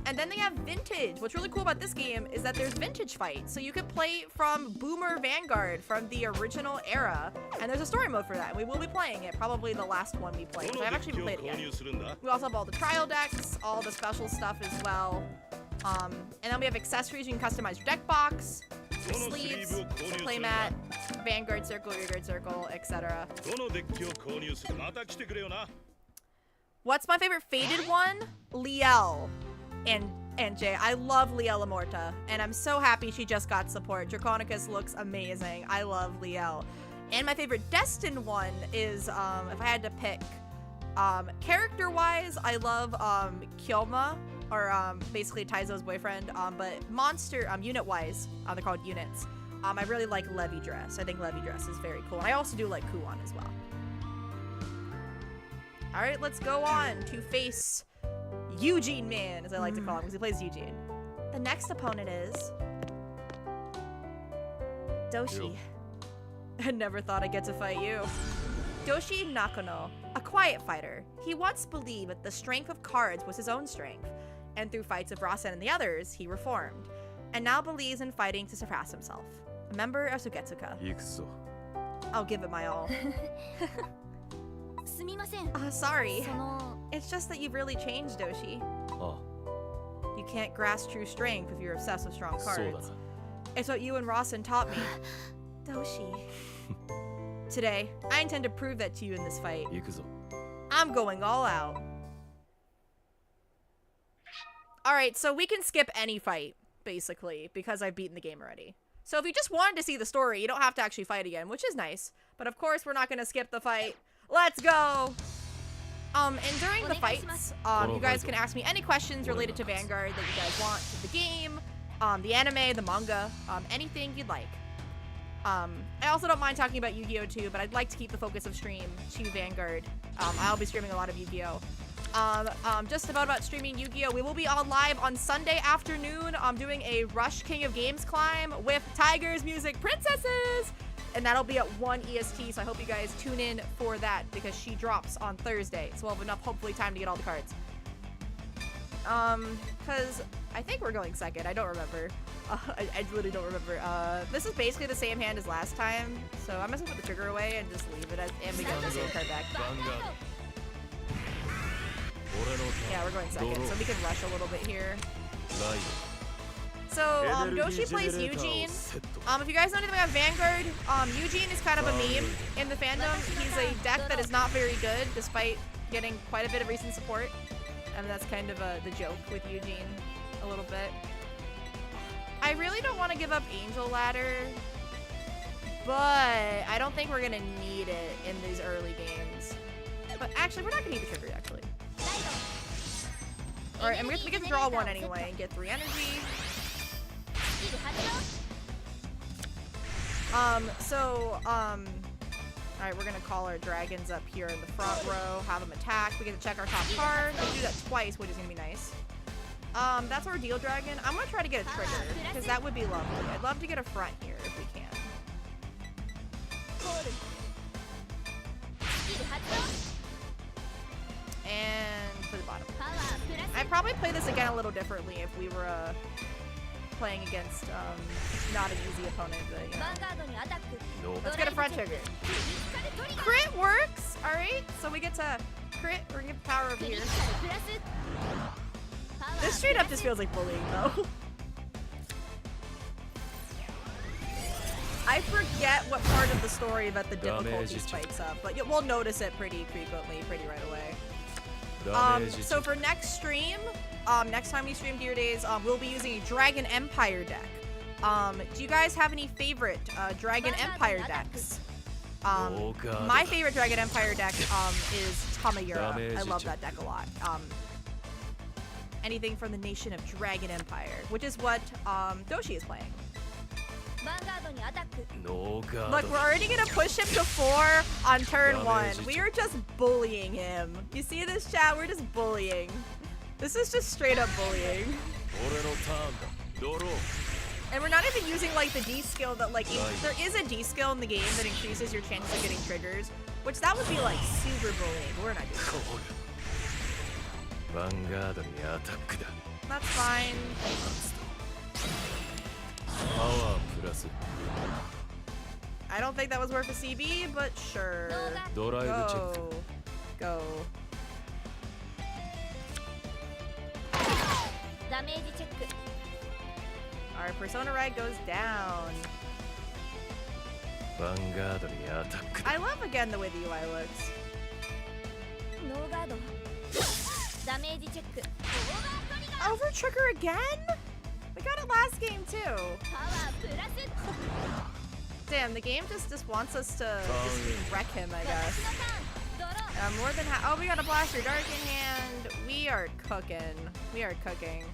And then they have Vintage. What's really cool about this game is that there's Vintage fights. So you can play from Boomer Vanguard from the original era. And there's a story mode for that. We will be playing it, probably the last one we played. So I haven't actually played it yet. We also have all the trial decks, all the special stuff as well. And then we have accessories. You can customize your deck box, your sleeves, the playmat, Vanguard circle, Rearguard circle, etc. What's my favorite faded one? Liel. And Jay, I love Liel Amorta, and I'm so happy she just got support. Draconicus looks amazing. I love Liel. And my favorite Destined one is, if I had to pick, character-wise, I love Kyoma, or basically Taizo's boyfriend, but monster, unit-wise, they're called units. I really like Levy Dress. I think Levy Dress is very cool. And I also do like Kuon as well. Alright, let's go on to face Eugene Man, as I like to call him, because he plays Eugene. The next opponent is Doshi. I never thought I'd get to fight you. Doshi Nakono, a quiet fighter. He once believed that the strength of cards was his own strength, and through fights of Rasen and the others, he reformed, and now believes in fighting to surpass himself. A member of Sugetsuka. I'll give it my all. Sorry. It's just that you've really changed, Doshi. You can't grasp true strength if you're obsessed with strong cards. It's what you and Rawson taught me. Doshi. Today, I intend to prove that to you in this fight. 行くぞ。 I'm going all out. Alright, so we can skip any fight, basically, because I've beaten the game already. So if you just wanted to see the story, you don't have to actually fight again, which is nice. But of course, we're not going to skip the fight. Let's go! And during the fights, you guys can ask me any questions related to Vanguard that you guys want, to the game, the anime, the manga, anything you'd like. I also don't mind talking about Yu-Gi-Oh! Too, but I'd like to keep the focus of stream to Vanguard. I'll be streaming a lot of Yu-Gi-Oh! Just about streaming Yu-Gi-Oh! We will be on live on Sunday afternoon. I'm doing a Rush King of Games climb with Tigers, Music, Princesses! And that'll be at 1 EST, so I hope you guys tune in for that because she drops on Thursday. So we'll have enough, hopefully, time to get all the cards. Because I think we're going second. I don't remember. I literally don't remember. This is basically the same hand as last time, so I'm just gonna put the trigger away and just leave it as, and we get the same card back. Yeah, we're going second, so we can rush a little bit here. So, Doshi plays Eugene. If you guys know anything about Vanguard, Eugene is kind of a meme in the fandom. He's a deck that is not very good, despite getting quite a bit of recent support. And that's kind of the joke with Eugene, a little bit. I really don't want to give up Angel Ladder, but I don't think we're going to need it in these early games. But actually, we're not going to need the trigger, actually. Alright, and we get to draw one anyway and get 3 energy. Alright, we're gonna call our dragons up here in the front row, have them attack. We get to check our top card. We do that twice, which is gonna be nice. That's our deal dragon. I'm gonna try to get a trigger, because that would be lovely. I'd love to get a front here if we can. And for the bottom. I'd probably play this again a little differently if we were playing against not an easy opponent, but you know. Let's get a front trigger. Crit works! Alright, so we get to crit, we're gonna get power over here. This straight up just feels like bullying though. I forget what part of the story that the difficulty spikes up, but we'll notice it pretty frequently, pretty right away. So for next stream, next time we stream Gear Days, we'll be using a Dragon Empire deck. Do you guys have any favorite Dragon Empire decks? My favorite Dragon Empire deck is Tamayura. I love that deck a lot. Anything from the nation of Dragon Empire, which is what Doshi is playing. Look, we're already gonna push him to 4 on turn 1. We are just bullying him. You see this, chat? We're just bullying. This is just straight up bullying. And we're not even using like the D skill that like, there is a D skill in the game that increases your chances of getting triggers, which that would be like super bullying. We're not doing that. That's fine. I don't think that was worth a CB, but sure. Go. Go. Our Persona Red goes down. I love again the way the UI looks. Over trigger again? We got it last game too. Damn, the game just wants us to just wreck him, I guess. More than oh, we got a Blaster Dark in hand. We are cooking. We are cooking.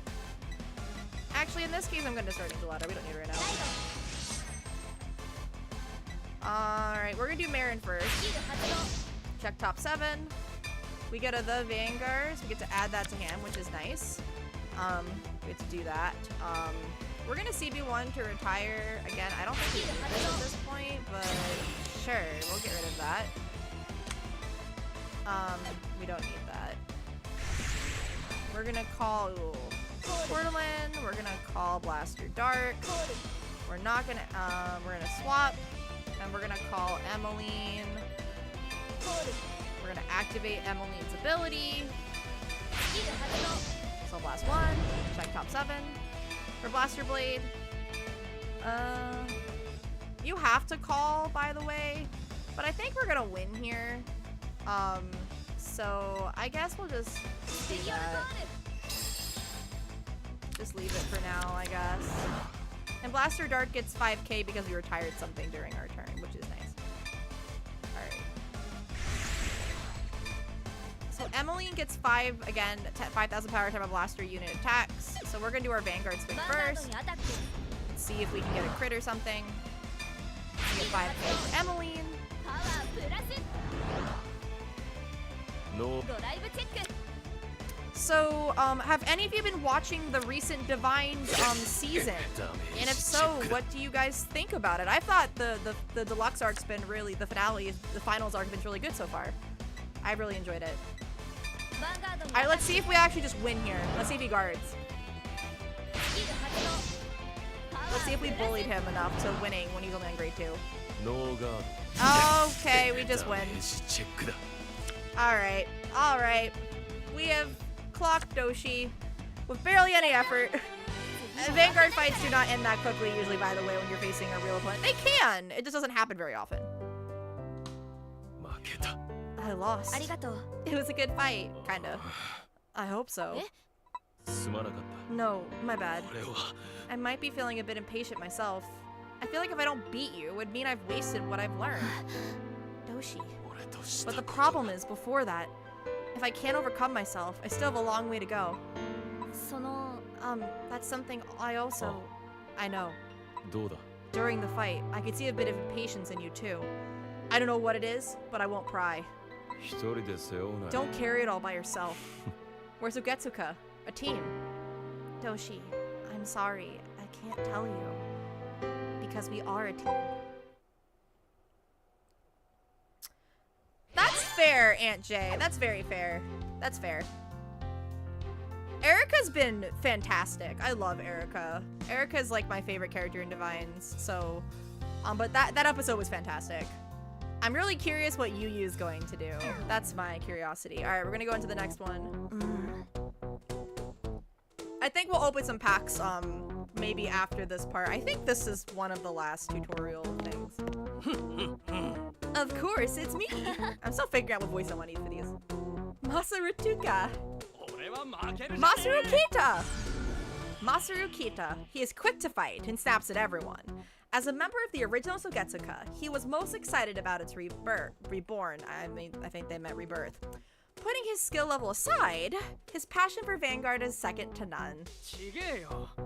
Actually, in this case, I'm going to start Angel Ladder. We don't need it right now. Alright, we're going to do Marin first. Check top 7. We get a the Vanguard, so we get to add that to hand, which is nice. We get to do that. We're gonna CB1 to retire. Again, I don't think we need this at this point, but sure, we'll get rid of that. We don't need that. We're gonna call Portalin. We're gonna call Blaster Dark. We're not gonna, we're gonna swap, and we're gonna call Emmeline. We're gonna activate Emmeline's ability. So blast 1, check top 7. For Blaster Blade, you have to call, by the way. But I think we're gonna win here. So I guess we'll just do that. Just leave it for now, I guess. And Blaster Dart gets 5k because we retired something during our turn, which is nice. Alright. So Emmeline gets 5,000 power time of Blaster unit attacks. So we're gonna do our Vanguard swing first. Let's see if we can get a crit or something. We get 5k for Emmeline. No. So, have any of you been watching the recent Divine season? And if so, what do you guys think about it? I thought the deluxe arc's been really, the finals arc has been really good so far. I really enjoyed it. Alright, let's see if we actually just win here. Let's see if he guards. Let's see if we bullied him enough to winning when he's only on grade 2. No god. Okay, we just win. Alright, alright. We have clocked Doshi with barely any effort. Vanguard fights do not end that quickly usually, by the way, when you're facing a real opponent. They can! It just doesn't happen very often. I lost. It was a good fight, kinda. I hope so. No, my bad. I might be feeling a bit impatient myself. I feel like if I don't beat you, it would mean I've wasted what I've learned. Doshi. But the problem is, before that, if I can't overcome myself, I still have a long way to go. That's something I also... I know. During the fight, I could see a bit of impatience in you too. I don't know what it is, but I won't pry. Don't carry it all by yourself. Where's Ugetsuka? A team. Doshi, I'm sorry. I can't tell you. Because we are a team. That's fair, Aunt Jay. That's very fair. That's fair. Erica's been fantastic. I love Erica. Erica's like my favorite character in Divines. So, but that episode was fantastic. I'm really curious what Yu's going to do. That's my curiosity. All right, we're gonna go into the next one. I think we'll open some packs maybe after this part. I think this is one of the last tutorial things. Of course, it's me. I'm still figuring out what voice I want to use for these. Masaru Tuka. Masaru Kita. Masaru Kita. He is quick to fight and snaps at everyone. As a member of the original Sogetsuka, he was most excited about its reborn. I mean, I think they meant rebirth. Putting his skill level aside, his passion for Vanguard is second to none.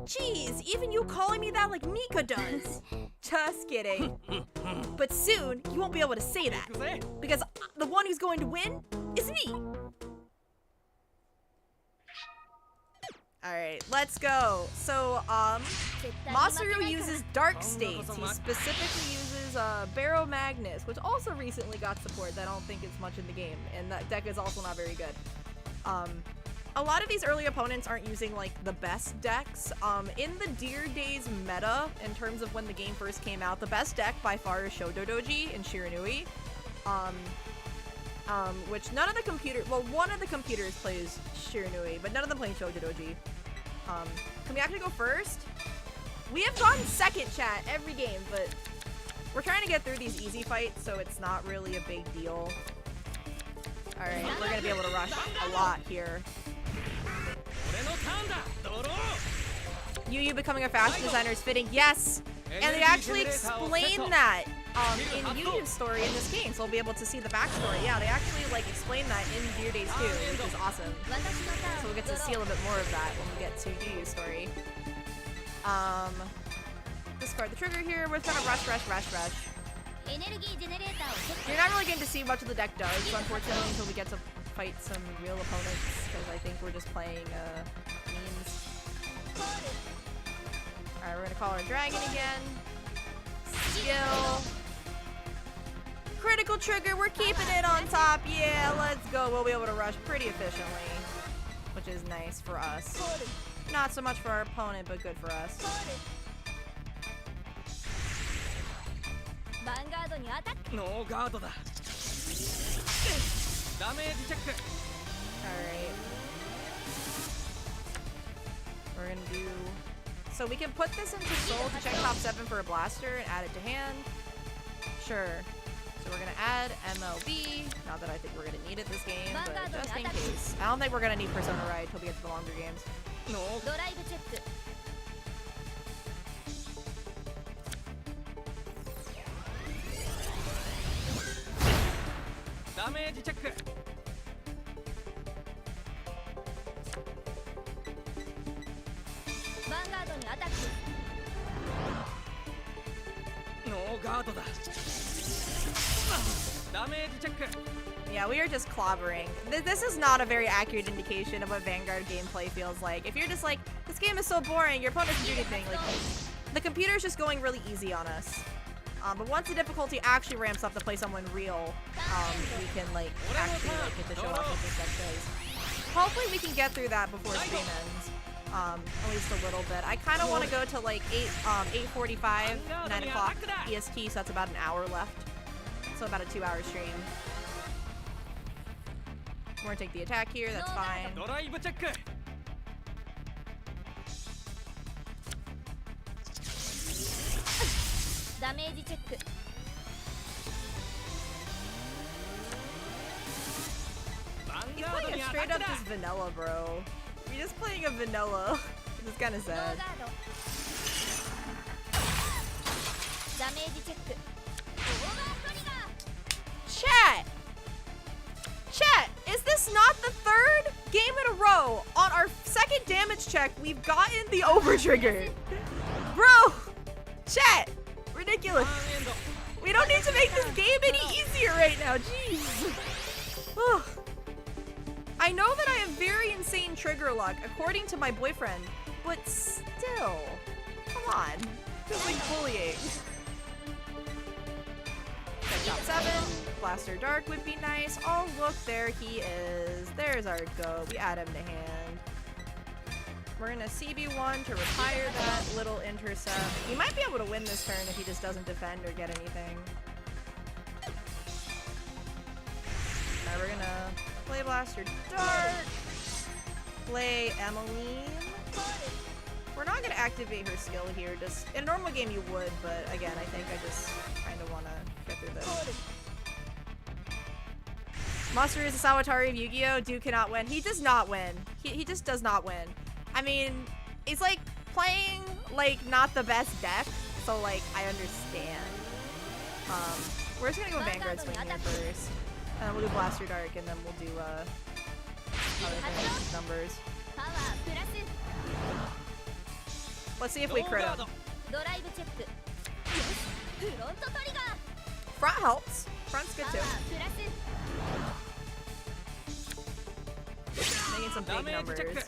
Jeez, even you calling me that like Mika does. Just kidding. But soon, you won't be able to say that, because the one who's going to win is me. Alright, let's go. So, Masaru uses Dark States. He specifically uses Barrow Magnus, which also recently got support that I don't think is much in the game, and that deck is also not very good. A lot of these early opponents aren't using, like, the best decks. In the Dear Days meta, in terms of when the game first came out, the best deck by far is Shododoji and Shiranui. Which none of the one of the computers plays Shiranui, but none of them play Shododoji. Can we actually go first? We have gotten second, chat, every game, but we're trying to get through these easy fights, so it's not really a big deal. Alright, we're gonna be able to rush a lot here. Yu becoming a fashion designer is fitting, yes! And they actually explain that in Yu's story in this game, so we'll be able to see the backstory. Yeah, they actually like explain that in Dear Days 2, which is awesome. So we'll get to see a little bit more of that when we get to Yu's story. Discard the trigger here. We're gonna rush. You're not really getting to see much of the deck does, unfortunately, until we get to fight some real opponents, because I think we're just playing memes. Alright, we're gonna call our dragon again. Skill. Critical trigger, we're keeping it on top. Yeah, let's go. We'll be able to rush pretty efficiently, which is nice for us. Not so much for our opponent, but good for us. Alright. We're gonna do... So we can put this into soul to check top 7 for a blaster and add it to hand. Sure. So we're gonna add MLB. Not that I think we're gonna need it this game, but just in case. I don't think we're gonna need Persona Ride till we get to the longer games. ドライブチェック ダメージチェック ヴァンガードにアタック ノーガードだダメージチェック Yeah, we are just clobbering. This is not a very accurate indication of what Vanguard gameplay feels like. If you're just like, this game is so boring, your opponent doesn't do anything, like, the computer's just going really easy on us. But once the difficulty actually ramps up to play someone real, we can like actually like, get to show off what this deck does. Hopefully we can get through that before stream ends. At least a little bit. I kind of want to go to like 8:45, 9 o'clock EST, so that's about an hour left. So about a 2-hour stream. We're gonna take the attack here, that's fine. ドライブチェック ダメージチェック He's playing a straight up just vanilla, bro. You're just playing a vanilla. It's kind of ノー sad. ガードダメージチェックオーバートリガー Chat! Chat, is this not the third game in a row on our second damage check we've gotten the over trigger? Bro! Chat! Ridiculous. We don't need to make this game any easier right now, jeez. Ugh. I know that I have very insane trigger luck, according to my boyfriend, but still. Come on. Just like bullying. Check top 7. Blaster Dark would be nice. Oh, look, there he is. There's our go. We add him to hand. We're gonna CB1 to retire that little intercept. He might be able to win this turn if he just doesn't defend or get anything. Alright, we're gonna play Blaster Dark. Play Emmeline. We're not gonna activate her skill here. Just in a normal game you would, but again, I think I just kind of wanna get through this. Monster is a Sawatari of Yu-Gi-Oh! Dude cannot win. He does not win. He just does not win. I mean, it's like playing like not the best deck, so like I understand. We're just gonna go Vanguard swing here first. And then we'll do Blaster Dark and then we'll do other things, numbers. パワープラス Let's see if we crit him. ドライブチェックよしフロントトリガー Front helps. Front's good パワ too. ープラス Making some big Damage check. numbers.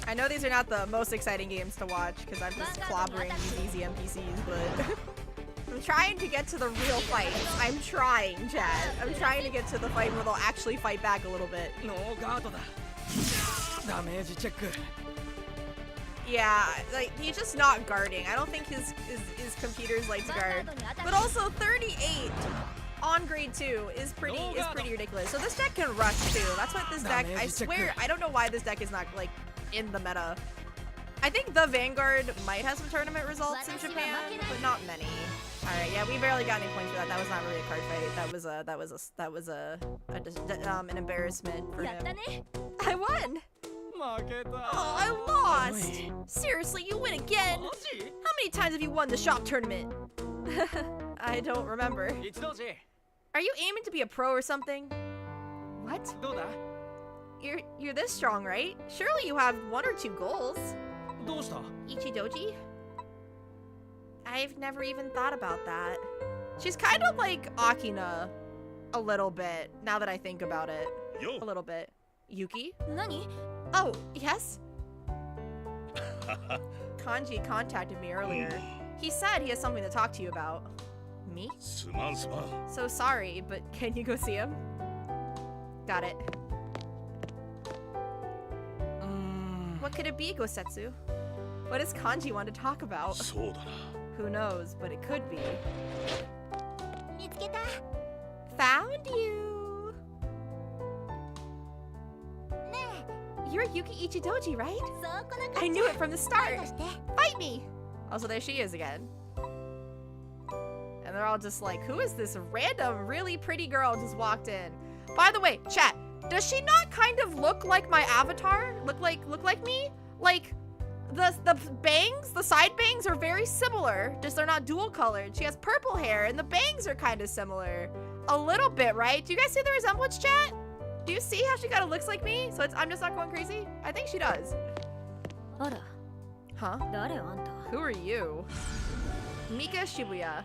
I know these are not the most exciting games to watch because I'm just clobbering these easy NPCs, but I'm trying to get to the real fights. I'm trying, Chad. I'm trying to get to the fight where they'll actually fight back a little bit. ノーガードだダメージチェック Yeah, like he's just not guarding. I don't think his computer's like to guard. But also 38 on grade 2 is pretty ridiculous. So this deck can rush too. That's what this deck, I swear, I don't know why this deck is not like in the meta. I think the Vanguard might have some tournament results in Japan, but not many. All right, yeah, we barely got any points for that. That was not really a card fight. An embarrassment for やった him. ね I won. 負けた Oh, I lost. Seriously, you win again. マジ How many times have you won the shop tournament? I don't remember. 一同時 Are you aiming to be a pro or something? What? どうだ You're this strong, right? Surely you have 1 or 2 goals. どうした Ichidoji? I've never even thought about that. She's kind of like Akina a little bit, now that I think about it. Yo. A little bit. Yuki? 何 Oh, yes? Kanji contacted me earlier. He said he has something to talk to you about. Me? すまんすまん So sorry, but can you go see him? Got it. What could it be, Gosetsu? What does Kanji want to talk about? そうだな Who knows, but it could be. 見つけた Found you! ね You're Yuki Ichidoji, right? えそうこなこ I knew it from the ファイ start! トして Fight me! Also, there she is again. they're all just like, who is this random, really pretty girl just walked in? By the way, chat, does she not kind of look like my avatar? Look like me? Like, the bangs, the side bangs are very similar, just they're not dual colored. She has purple hair and the bangs are kind of similar. A little bit, right? Do you guys see the resemblance, chat? Do you see how she kind of looks like me? So I'm just not going crazy? I think she does. Huh? Who are you? Mika Shibuya.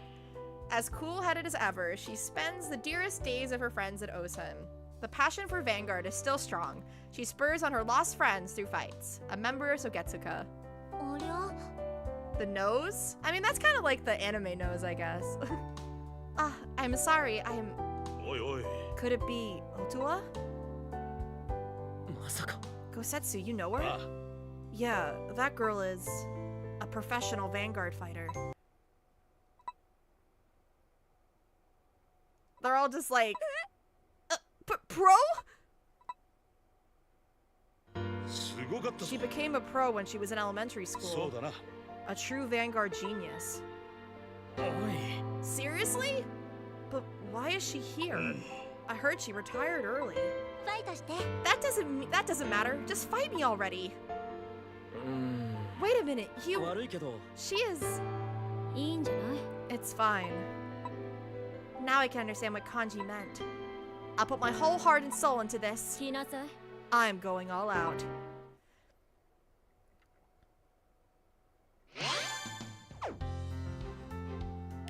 As cool-headed as ever, she spends the dearest days of her friends at Osen. The passion for Vanguard is still strong. She spurs on her lost friends through fights. A member of Sogetsuka. The nose? I mean, that's kind of like the anime nose, I guess. I'm sorry, Oi, oi. Could it be Otua? Gosetsu, you know her? Yeah, that girl is a professional Vanguard fighter. They're all just like, pro? She became a pro when she was in elementary school. A true Vanguard genius. Seriously? But why is she here? I heard she retired early. That doesn't matter. Just fight me already. Wait a minute, she is... It's fine. Now I can understand what kanji meant. I'll put my whole heart and soul into this. I'm going all out.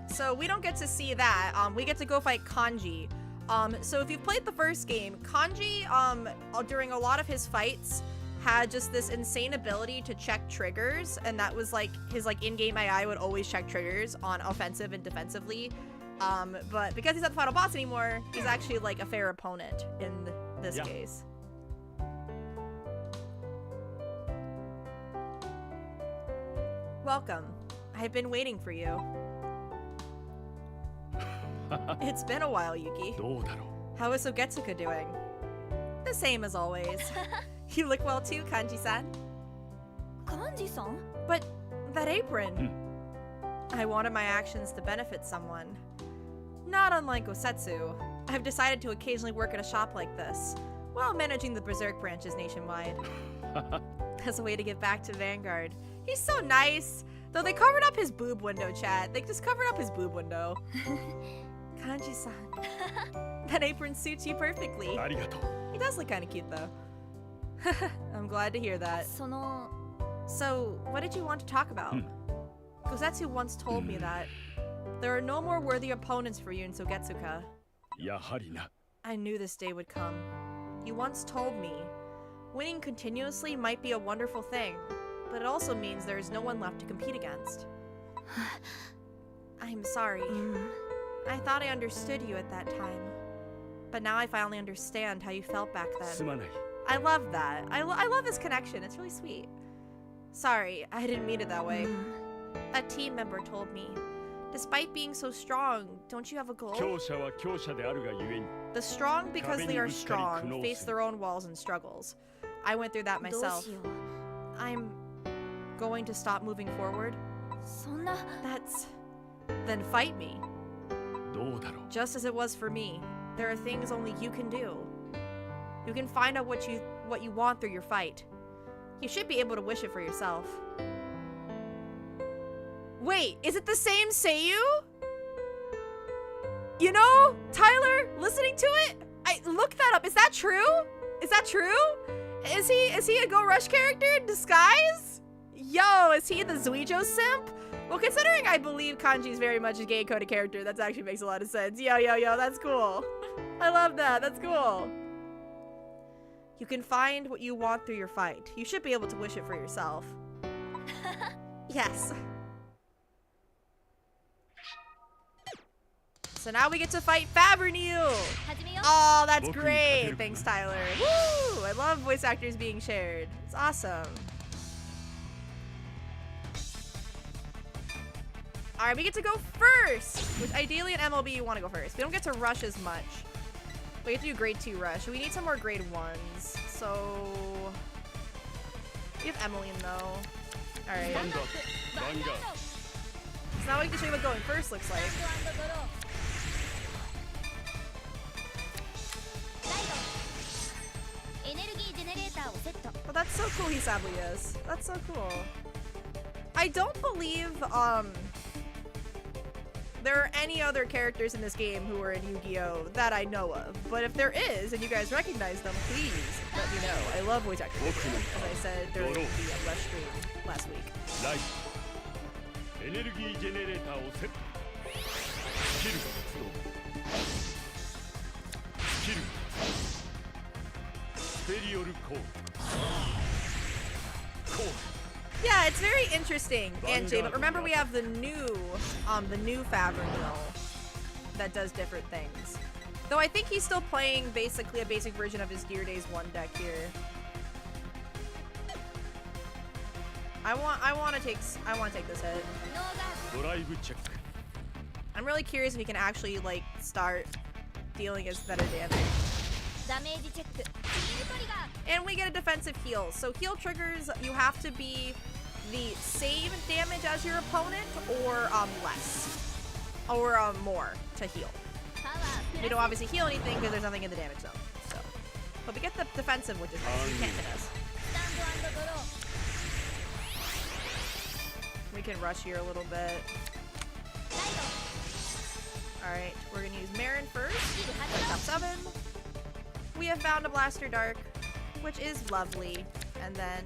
So we don't get to see that. We get to go fight Kanji. So if you've played the first game, Kanji, during a lot of his fights, had just this insane ability to check triggers, and that was like his in-game AI would always check triggers on offensive and defensively. But because he's not the final boss anymore, he's actually like a fair opponent in this case. Welcome. I've been waiting for you. It's been a while, Yuki. How is Sogetsuka doing? The same as always. You look well too, Kanji-san. Kanji-san? But that apron. I wanted my actions to benefit someone. Not unlike Gosetsu, I've decided to occasionally work at a shop like this, while managing the Berserk branches nationwide. As a way to give back to Vanguard. He's so nice! Though they covered up his boob window, chat. They just covered up his boob window. Kanji-san. That apron suits you perfectly. He does look kind of cute, though. I'm glad to hear that. So, what did you want to talk about? Gosetsu once told me that there are no more worthy opponents for you in Sogetsuka. I knew this day would come. You once told me, winning continuously might be a wonderful thing, but it also means there is no one left to compete against. I'm sorry. I thought I understood you at that time, but now I finally understand how you felt back then. I love that. I love this connection. It's really sweet. Sorry, I didn't mean it that way. A team member told me, despite being so strong, don't you have a goal? The strong, because they are strong, face their own walls and struggles. I went through that myself. I'm going to stop moving forward. Then fight me. Just as it was for me, there are things only you can do. You can find out what you want through your fight. You should be able to wish it for yourself. Wait, is it the same Seiyu? You know, Tyler, listening to it, I looked that up. Is that true? Is that true? Is he a Go Rush character in disguise? Yo, is he the Zuijo simp? Well, considering I believe Kanji's very much a gay coded character, that actually makes a lot of sense. Yo, that's cool. I love that. That's cool. You can find what you want through your fight. You should be able to wish it for yourself. Yes. So now we get to fight Fabernil. Oh, that's great. Thanks, Tyler. Woo! I love voice actors being shared. It's awesome. All right, we get to go first, which ideally in MLB you want to go first. We don't get to rush as much. We have to do grade 2 rush. We need some more grade 1s. So we have Emmeline though. All right. It's now we can show you what going first looks like. ドローライドエネルギージェネレーターをセット But that's so cool he sadly is. That's so cool. I don't believe, there are any other characters in this game who are in Yu-Gi-Oh! That I know of. But if there is, and you guys recognize them, please let me know. I love voice acting, as I said during the Rush stream last week. ライトエネルギージェネレーターをセットスキル発動スキルスペリオルコールコール Yeah, it's very interesting, Anjay, but remember we have the new Favrenil that does different things. Though I think he's still playing basically a basic version of his Gear Days 1 deck here. I want to take this hit. ノーガードライブチェック I'm really curious if he can actually like start dealing us better damage. ドダメージチェックヒールトリガー And we get a defensive heal. So heal triggers, you have to be the same damage as your opponent or less. Or more to heal. パワープ We ラ don't ス obviously heal anything because there's nothing in the damage zone. So, but we get the defensive, which is nice. You can't hit us. スタンド&ドロー We can rush here a little bit. ライ Alright, we're gonna use Marin first. ドスキル発 Top 動 7. We have found a Blaster Dark, which is lovely. And then,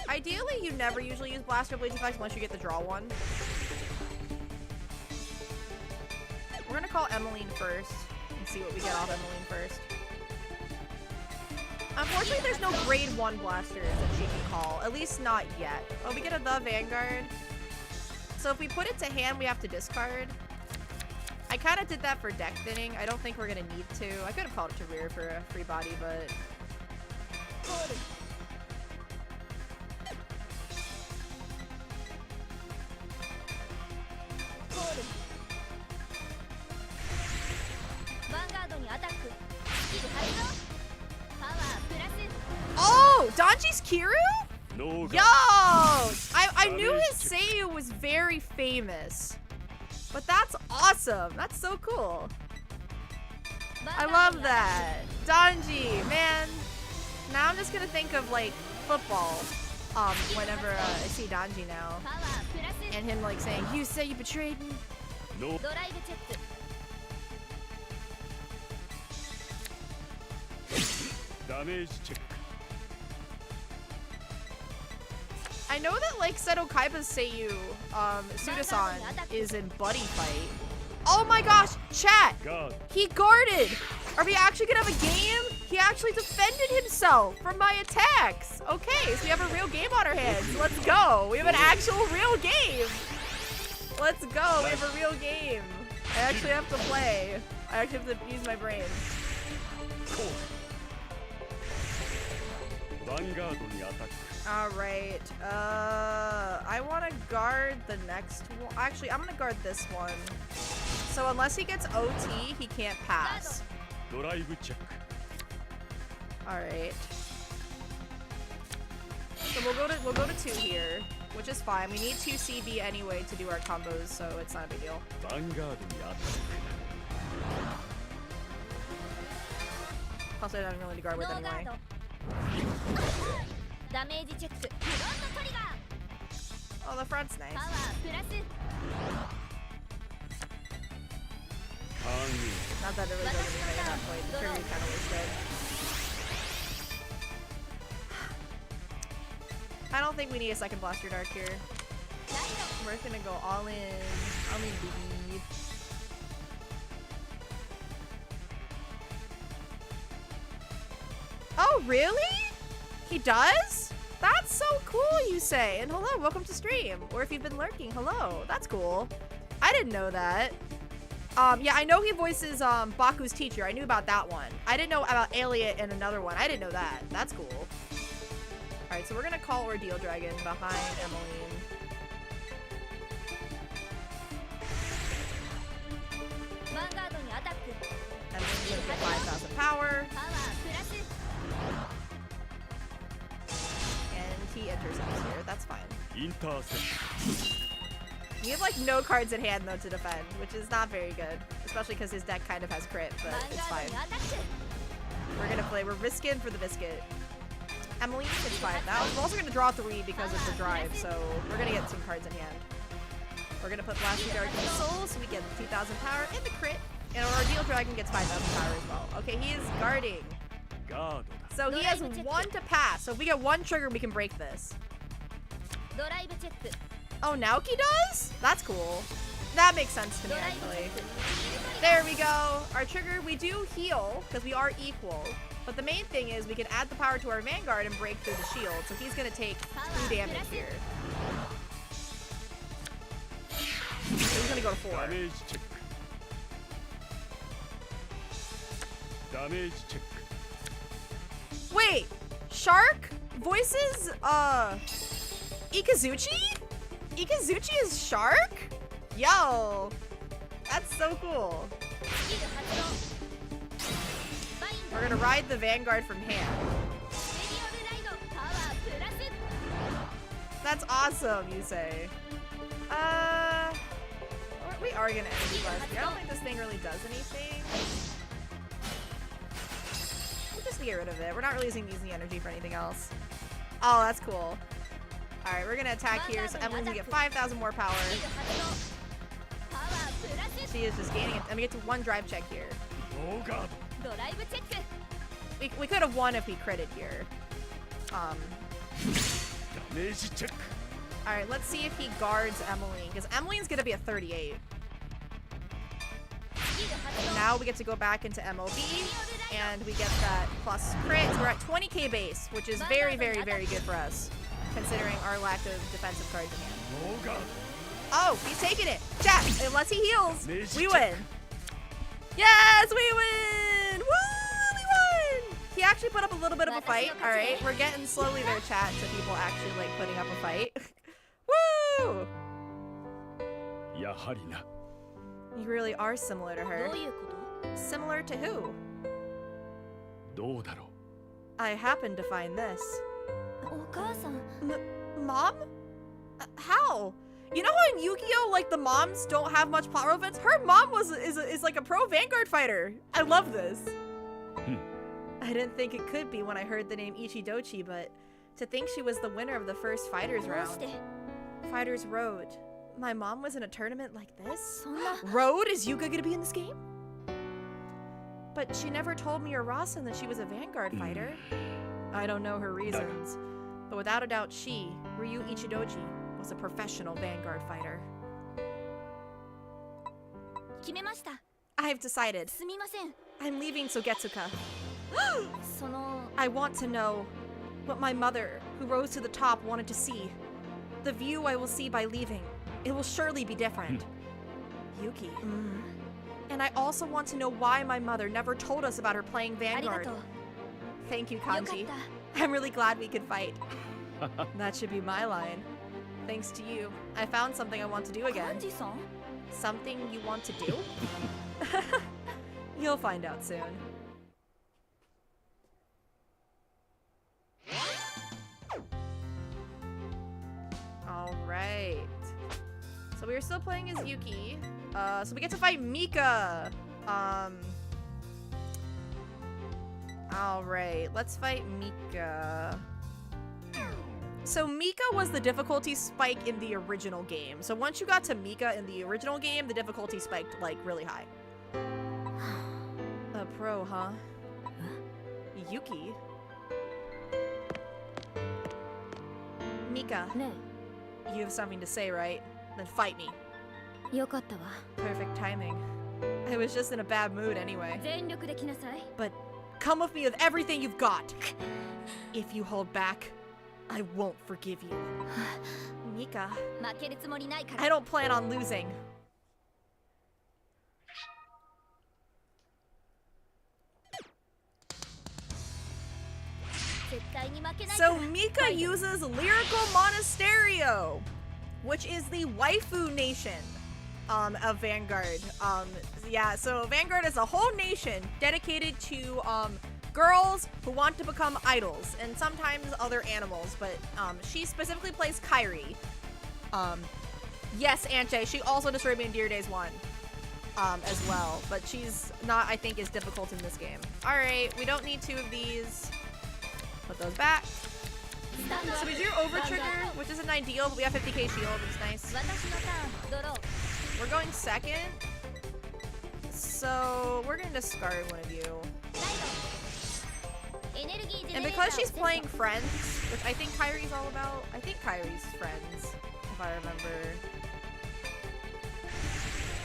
ideally you never usually use Blaster Blades effects unless you get the draw one. We're gonna call Emmeline first and see what we get off Emmeline first. Unfortunately, there's no grade 1 blasters that she can call. At least not yet. Oh, we get a The Vanguard. So if we put it to hand, we have to discard. I kind of did that for deck thinning. I don't think we're going to need to. I could have called it to rear for a free body, but... コール コールヴァンガードにアタックスキル発動パワープラス Oh! Donji's Kiru? ノー Yo! ガ I knew his Seiyu was very famous. But that's awesome. That's so cool. I love that. Donji, man. Now I'm just gonna think of like football. Whenever I see Donji now. パワープラス And him like saying, "You say you betrayed me." ノードライブチェック ダメージチェック I know that like Seto Kaiba's Seiyu, Sudasan, is in Buddy Fight. Oh my gosh, chat! ガード He guarded! Are we actually gonna have a game? He actually defended himself from my attacks! Okay, so we have a real game on our hands. Let's go! We have an actual real game! Let's go, we have a real game. I actually have to play. I actually have to use my brain. コールヴァンガードにアタック Alright, I want to guard the next one. Actually, I'm gonna guard this one. So unless he gets OT, he can't pass. ドライブチェック Alright. So we'll go to 2 here, which is fine. We need 2 CB anyway to do our combos, so it's not a big deal. ヴァンガードにアタッ Also, I don't really need to guard ノ with ーガー anyway. ドダメージチェックフロントトリガー Oh, the front's nice. パワープラス クターンイン Not that it really does anything at that point. The trigger kind of wasted. I don't think we need a second Blaster Dark here. ライ We're gonna go all in. All in, baby. Oh, really? He does? That's so cool, you say. And hello, welcome to stream. Or if you've been lurking, hello. That's cool. I didn't know that. Yeah, I know he voices Baku's teacher. I knew about that one. I didn't know about Elliot and another one. I didn't know that. That's cool. Alright, so we're gonna call Ordeal Dragon behind Emmeline. ヴァンガードにアタック Emmeline's gonna get 5,000 power. パワープラス And he intercepts here. That's fine. インターセプ We have like no cards in hand though to defend, which is not very good, especially because his deck kind of has crit, but it's fine. We're gonna play. We're risking for the biscuit. Emily, it's fine. Now we're also gonna draw 3 because of the drive, so we're gonna get some cards in hand. We're gonna put Blast Dark in the Soul, so we get 2,000 power and the crit, and our Ordeal Dragon gets 5,000 power as well. Okay, he is guarding. ガードだ So he has 1 to pass. So if we get 1 trigger, we can break this. ドライブチェック Oh, Naoki does? That's cool. That makes sense to me, actually. There we go. Our trigger, we do heal, because we are equal. But the main thing is we can add the power to our Vanguard and break through the shield. So he's going to take 2 damage here. So he's going to go to 4. ダメージチェックダメージチェック Wait, Shark voices, Ikazuchi? Ikazuchi is Shark? Yo, that's so cool. We're gonna ride the Vanguard from hand. That's awesome, you say. We are gonna energy blast here. I don't think this thing really does anything. We'll just get rid of it. We're not really using the energy for anything else. Oh, that's cool. Alright, we're gonna attack here, so Emily's gonna get 5,000 more power. She is just gaining it. And we get to 1 drive check here. ノーガード ドライブチェック We could have won if we critted here. ダメージチェック Alright, let's see if he guards Emily, because Emily's gonna be a 38. Now we get to go back into MOB, and we get that plus crit. So we're at 20k base, which is very, very, very good for us, considering our lack of defensive cards in hand. ノーガード Oh, he's taking it. Chat, unless he heals, we win. Yes, we win! Woo, we won! He actually put up a little bit of a fight. All right, we're getting slowly there, chat, to people actually like putting up a fight. Woo! やはりな You really are similar to ど her. ういうこと Similar to who? どうだろう I happened to find this. お母さん Mom? How? You know how in Yu-Gi-Oh, like the moms don't have much plot relevance? Her mom is like a pro Vanguard fighter. I love this. I didn't think it could be when I heard the name Ichidochi, but to think she was the winner of the first Fighters どうし round. て Fighters Road. My mom was in a tournament like this? そんな Road? Is Yuka gonna be in this game? But she never told me or Rasen that she was a Vanguard fighter. I don't know her reasons. But without a doubt, she, Ryu Ichidochi, was a professional Vanguard fighter. 決めました I've decided. すみません I'm leaving Sogetsuka. その I want to know what my mother, who rose to the top, wanted to see. The view I will see by leaving. It will surely be different. Yuki. And I also want to know why my mother never told us about her playing ありが Vanguard. とう Thank you, よかっ Kanji. た I'm really glad we could fight. That should be my line. Thanks to you, I found something I want to do 幹 again. 事さん Something you want to do? You'll find out soon. Alright. So we are still playing as Yuki. So we get to fight Mika. Alright, let's fight Mika. So Mika was the difficulty spike in the original game. So once you got to Mika in the original game, the difficulty spiked like really high. A pro, huh? Yuki? Mika, ね you have something to say, right? Then fight me. えよかったわ Perfect timing. I was just in a bad mood anyway. 全力で来なさい But come with me with everything you've got. If you hold back, I won't forgive you. Mika, 負けるつもりないから I don't plan on losing. So Mika uses Lyrical Monasterio, which is the waifu nation of Vanguard. Yeah, so Vanguard is a whole nation dedicated to girls who want to become idols, and sometimes other animals, but she specifically plays Kairi. Yes, Anche, she also destroyed me in Dear Days 1 as well, but she's not, I think, as difficult in this game. Alright, we don't need 2 of these. Put those back. So we do over trigger, which isn't ideal, but we have 50k shield, which is nice. We're going second, so we're gonna discard one of you. And because she's playing friends, which I think Kairi's all about, I think Kairi's friends, if I remember.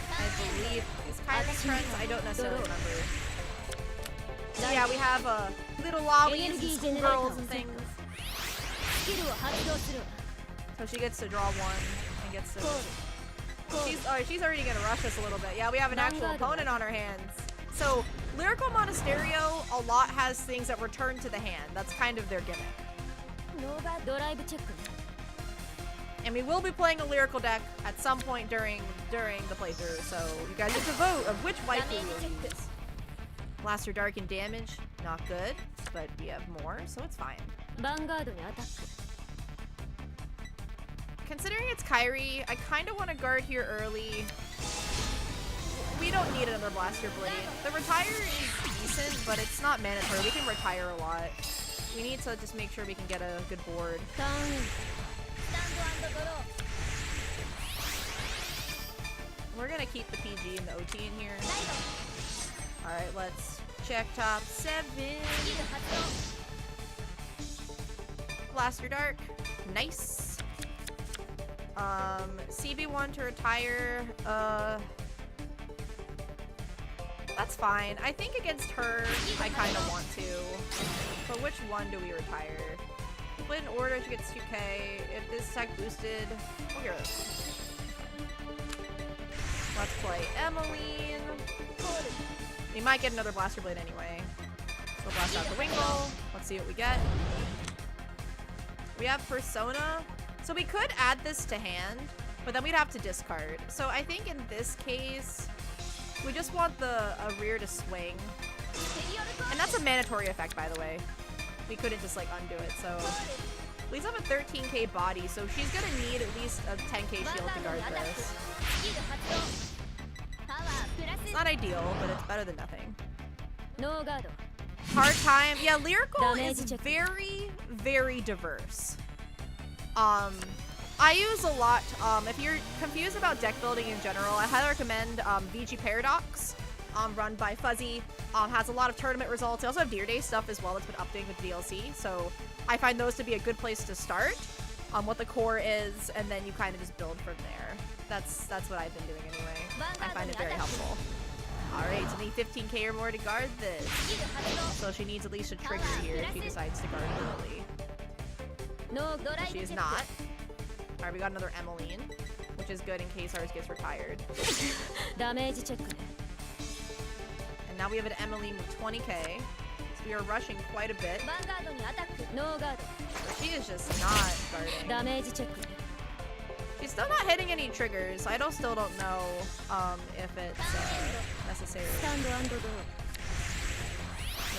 I believe, is Kairi's friends? I don't necessarily remember. So yeah, we have little lollies and schoolgirls and things. So she gets to draw one and gets to... She's already gonna rush us a little bit. Yeah, we have an actual opponent on our hands. So Lyrical Monasterio a lot has things that return to the hand. That's kind of their gimmick. And we will be playing a lyrical deck at some point during the playthrough, so you guys get to vote of which waifu you'll use. Blaster Dark and damage, not good, but we have more, so it's fine. Vanguard. Considering it's Kairi, I kind of want to guard here early. We don't need another Blaster Blade. The retire is decent, but it's not mandatory. We can retire a lot. We need to just make sure we can get a good board. We're gonna keep the PG and the OT in here. Alright, let's check top 7. Blaster Dark. Nice. CB1 to retire. That's fine. I think against her, I kind of want to. But which one do we retire? Split in order, she gets 2k. If this tech boosted, we'll get it. Let's play Emmeline. We might get another Blaster Blade anyway. So we'll blast out the Wingle. Let's see what we get. We have Persona. So we could add this to hand, but then we'd have to discard. So I think in this case, we just want a rear to swing. And that's a mandatory effect, by the way. We couldn't just like undo it, so. Lee's have a 13k body, so she's gonna need at least a 10k shield to guard this. It's not ideal, but it's better than nothing. Hard time. Yeah, Lyrical is very, very diverse. I use a lot, if you're confused about deck building in general, I highly recommend VG Paradox, run by Fuzzy. Has a lot of tournament results. They also have Dear Day stuff as well that's been updating with DLC, so I find those to be a good place to start, what the core is, and then you kind of just build from there. That's what I've been doing anyway. I find it very helpful. Alright, so we need 15k or more to guard this. So she needs at least a trigger here if she decides to guard early. But she is not. Alright, we got another Emmeline, which is good in case ours gets retired. And now we have an Emmeline with 20k. So we are rushing quite a bit. But she is just not guarding. She's still not hitting any triggers. I still don't know if it's necessary. The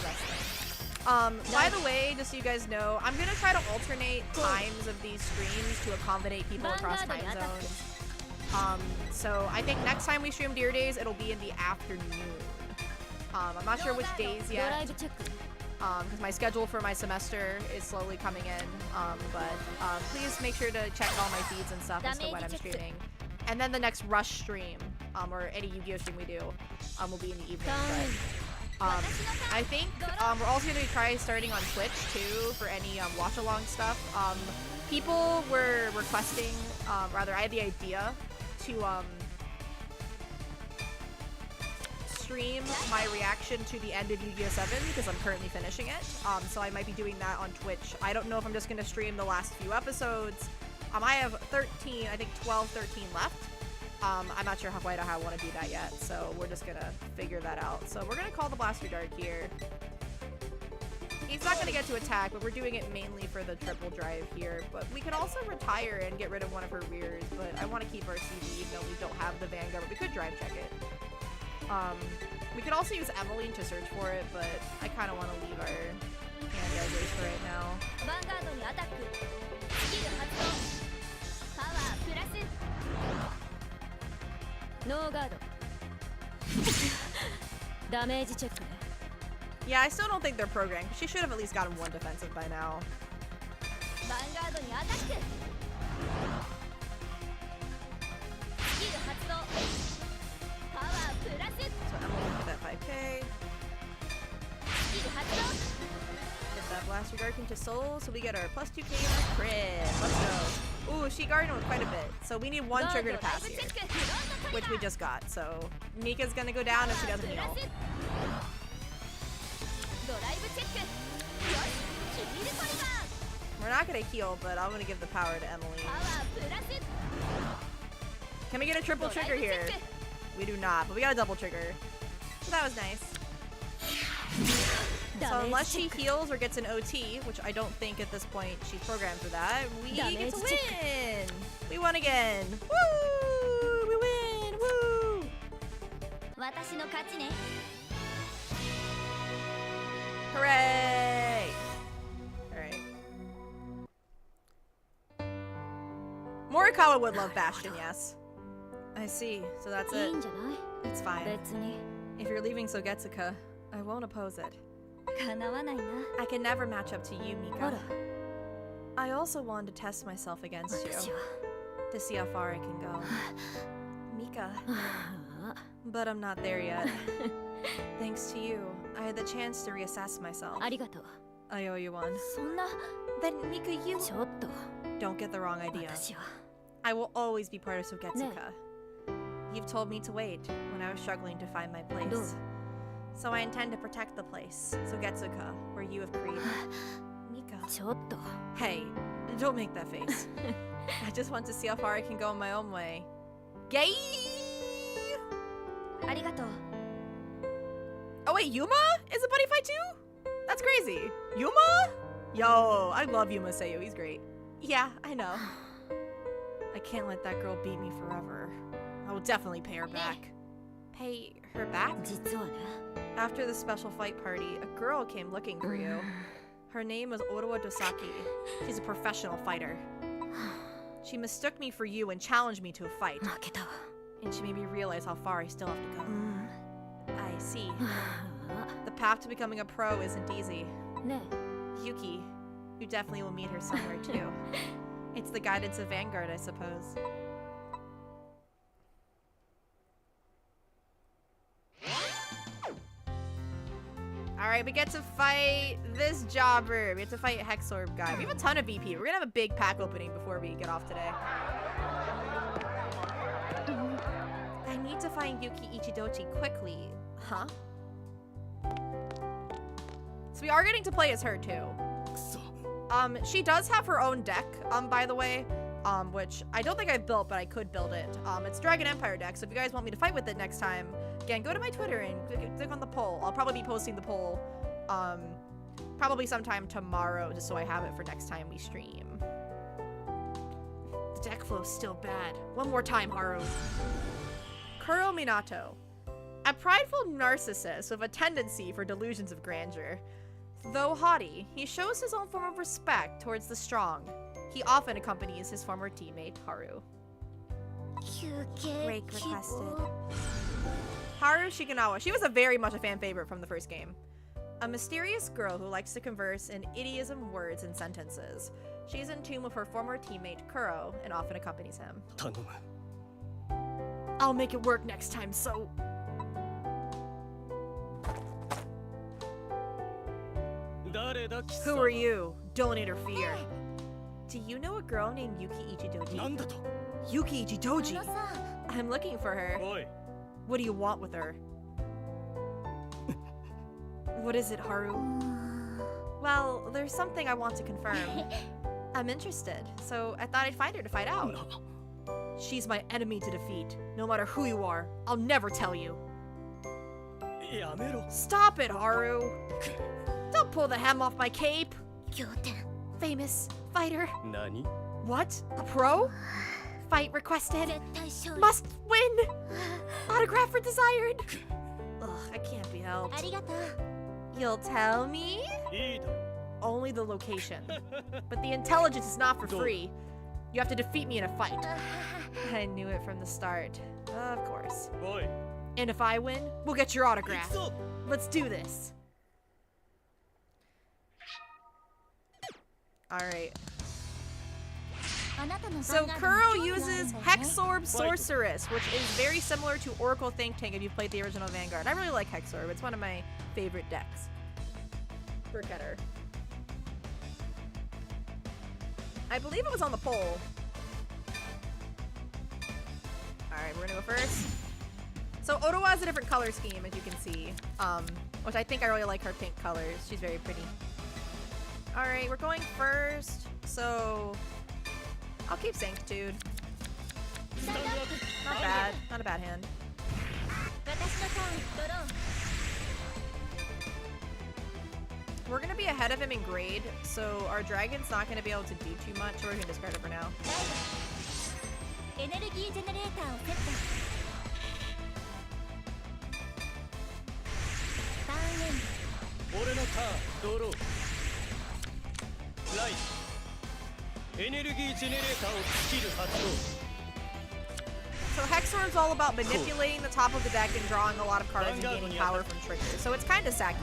best thing. By the way, just so you guys know, I'm gonna try to alternate times of these streams to accommodate people across time zones. So I think next time we stream Dear Days, it'll be in the afternoon. I'm not sure which days yet, because my schedule for my semester is slowly coming in. But please make sure to check all my feeds and stuff as to when I'm streaming. And then the next Rush stream, or any Yu-Gi-Oh stream we do, will be in the evening. But, I think we're also going to try starting on Twitch too for any watch-along stuff. People were requesting, rather I had the idea to stream my reaction to the end of Yu-Gi-Oh! 7 because I'm currently finishing it. So I might be doing that on Twitch. I don't know if I'm just going to stream the last few episodes. I have 13, I think 12, 13 left. I'm not sure how I want to do that yet, so we're just gonna figure that out. So we're gonna call the Blaster Dark here. He's not gonna get to attack, but we're doing it mainly for the triple drive here. But we could also retire and get rid of one of her rears, but I want to keep our CD even though we don't have the Vanguard, but we could drive check it. We could also use Emily to search for it, but I kind of want to leave our handy eye race for right now. ヴァンガードにアタックスキル発動パワープラスノーガードダメージチェックね Yeah, I still don't think they're programmed. She should have at least gotten one defensive by now. ヴァンガードにアタックスキル発動パワープラス So Emily will get that 5k. スキル発動 Get that Blaster Guard into Soul, so we get our plus 2k and our crit. Let's go. Ooh, she guarded with quite a bit. So we need one trigger to pass here, which we just got. So Mika's gonna go down if she doesn't heal. ドライブチェックよしヒールトリガー We're not gonna heal, but I'm gonna give the power to Emily. パワープラス Can we get a triple trigger here? We do not, but we got a double trigger. So that was nice. So unless she heals or gets an OT, which I don't think at this point she's programmed for that, we get to win! We won again! Woo! We win! Woo! 私の勝ちね Hooray! Alright. Morikawa would love Bastion, yes. I see, so that's いい it. んじゃない It's fine. 別に If you're leaving Sogetsuka, I won't oppose it. かなわないな I can never match up to you, ほ Mika. ら I also wanted to test myself against 私 you, は to see how far I can go. Mika, あ but I'm not there yet. Thanks to you, I had the chance to reassess myself. ありがとう I owe you one. そんな Then, Mika, you... ちょっと Don't get the wrong idea. 私は I will always be part of Sogetsuka. You've told me to wait when I was struggling to find my place. No. So I intend to protect the place, Sogetsuka, where you have created. Mika. ちょっと Hey, don't make that face. I just want to see how far I can go in my own way. Gay! ありがとう Oh wait, Yuma is a buddy fight too? That's crazy. Yuma? Yo, I love Yuma Seiyu. He's great. Yeah, I know. I can't let that girl beat me forever. I will definitely pay her back. Pay her back? 実はね After the special fight party, a girl came looking for you. Her name was Oruwa Dosaki. She's a professional fighter. She mistook me for you and challenged me to a fight. 負けたわ And she made me realize how far I still have to go. うん I see. あ The path to becoming a pro isn't easy. ね Yuki, you definitely will meet her somewhere too. It's the guidance of Vanguard, I suppose. Alright, we get to fight this jobber. We have to fight Hexorb guy. We have a ton of VP. We're gonna have a big pack opening before we get off today. I need to find Yuki Ichidochi quickly. Huh? So we are getting to play as her too. くそ She does have her own deck, by the way, which I don't think I've built, but I could build it. It's Dragon Empire deck, so if you guys want me to fight with it next time, again, go to my Twitter and click on the poll. I'll probably be posting the poll, probably sometime tomorrow, just so I have it for next time we stream. The deck flow's still bad. One more time, Haru. Kuro Minato. A prideful narcissist with a tendency for delusions of grandeur. Though haughty, he shows his own form of respect towards the strong. He often accompanies his former teammate, Haru. 休憩 Break 希望 requested. Haru Shikanawa. She was very much a fan favorite from the first game. A mysterious girl who likes to converse in idiom words and sentences. She's in tune with her former teammate, Kuro, and often accompanies him. 頼む I'll make it work next time, so... Who are you? Don't interfere. Do you know a girl named Yuki なん Ichidoji? だと Yuki あ Ichidoji? のさ I'm looking for her. おい What do you want with her? What is it, Haru? Well, there's something I want to confirm. I'm interested, so I thought I'd find her to fight out. な She's my enemy to defeat. No matter who you are, I'll never tell you. やめろ Stop it, Haru. Don't pull the hem off my cape. 仰天 Famous fighter. 何 What? A pro? Fight requested. 絶対勝利 Must win. Autograph for desired. I can't be helped. ありがとう You'll tell me? いいだろ Only the location. But the intelligence is not for free. You have to defeat me in a fight. I knew it from the start. Of course. おい And if I win, we'll get your 行 autograph. くぞ Let's do this. Alright. あなたの So ヴァンガードに Kuro 興味があるん uses だよね Hexorb Sorceress, which is very similar to Oracle Think Tank if you've played the original Vanguard. I really like Hexorb. It's one of my favorite decks. For Getter. I believe it was on the poll. Alright, we're gonna go first. So Ottawa has a different color scheme, as you can see. Which I think I really like her pink colors. She's very pretty. Alright, we're going first. So I'll keep Sanctitude. スタンドアップ Not bad. Not a bad hand. 私のターンドロー We're gonna be ahead of him in grade, so our dragon's not gonna be able to do too much, so we're gonna discard it for now. エネルギージェネレーターをセットターンエンド俺のターンドローライトエネルギージェネレーターをスキル発動 So Hexor's all about manipulating the top of the deck and drawing a lot of cards and gaining power from triggers. So it's kind of sacky.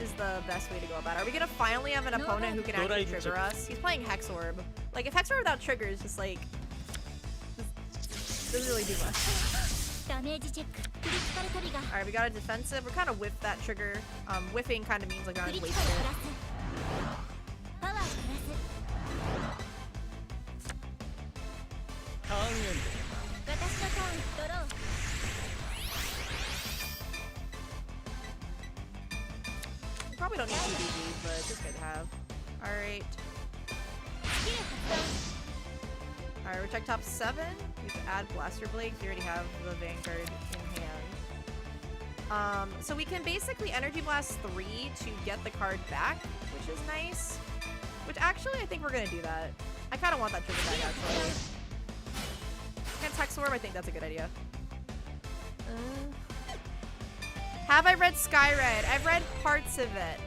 Is the best way to go about it. Are we gonna finally have an opponent who can actually trigger us? He's playing Hexorb. Like if Hexorb without triggers, just like doesn't really do much. ダメージチェッククリティカルトリガー All right, we got a defensive. We're kind of whiffed that trigger. Whiffing kind of means like ク I'm リティ wasted カルプラ it. スパワープラスターンエン私のターンドロー We probably don't need 2 DGs, but it's just good to have. All right. スキル発 All right, we're check top 7. We can add Blaster Blade. We already have the Vanguard in hand. So we can basically Energy Blast 3 to get the card back, which is nice. Which actually, I think we're gonna do that. I kind of want that trigger back actually. Against Hexorb, I think that's a good idea. Have I read Skyred? I've read parts of it.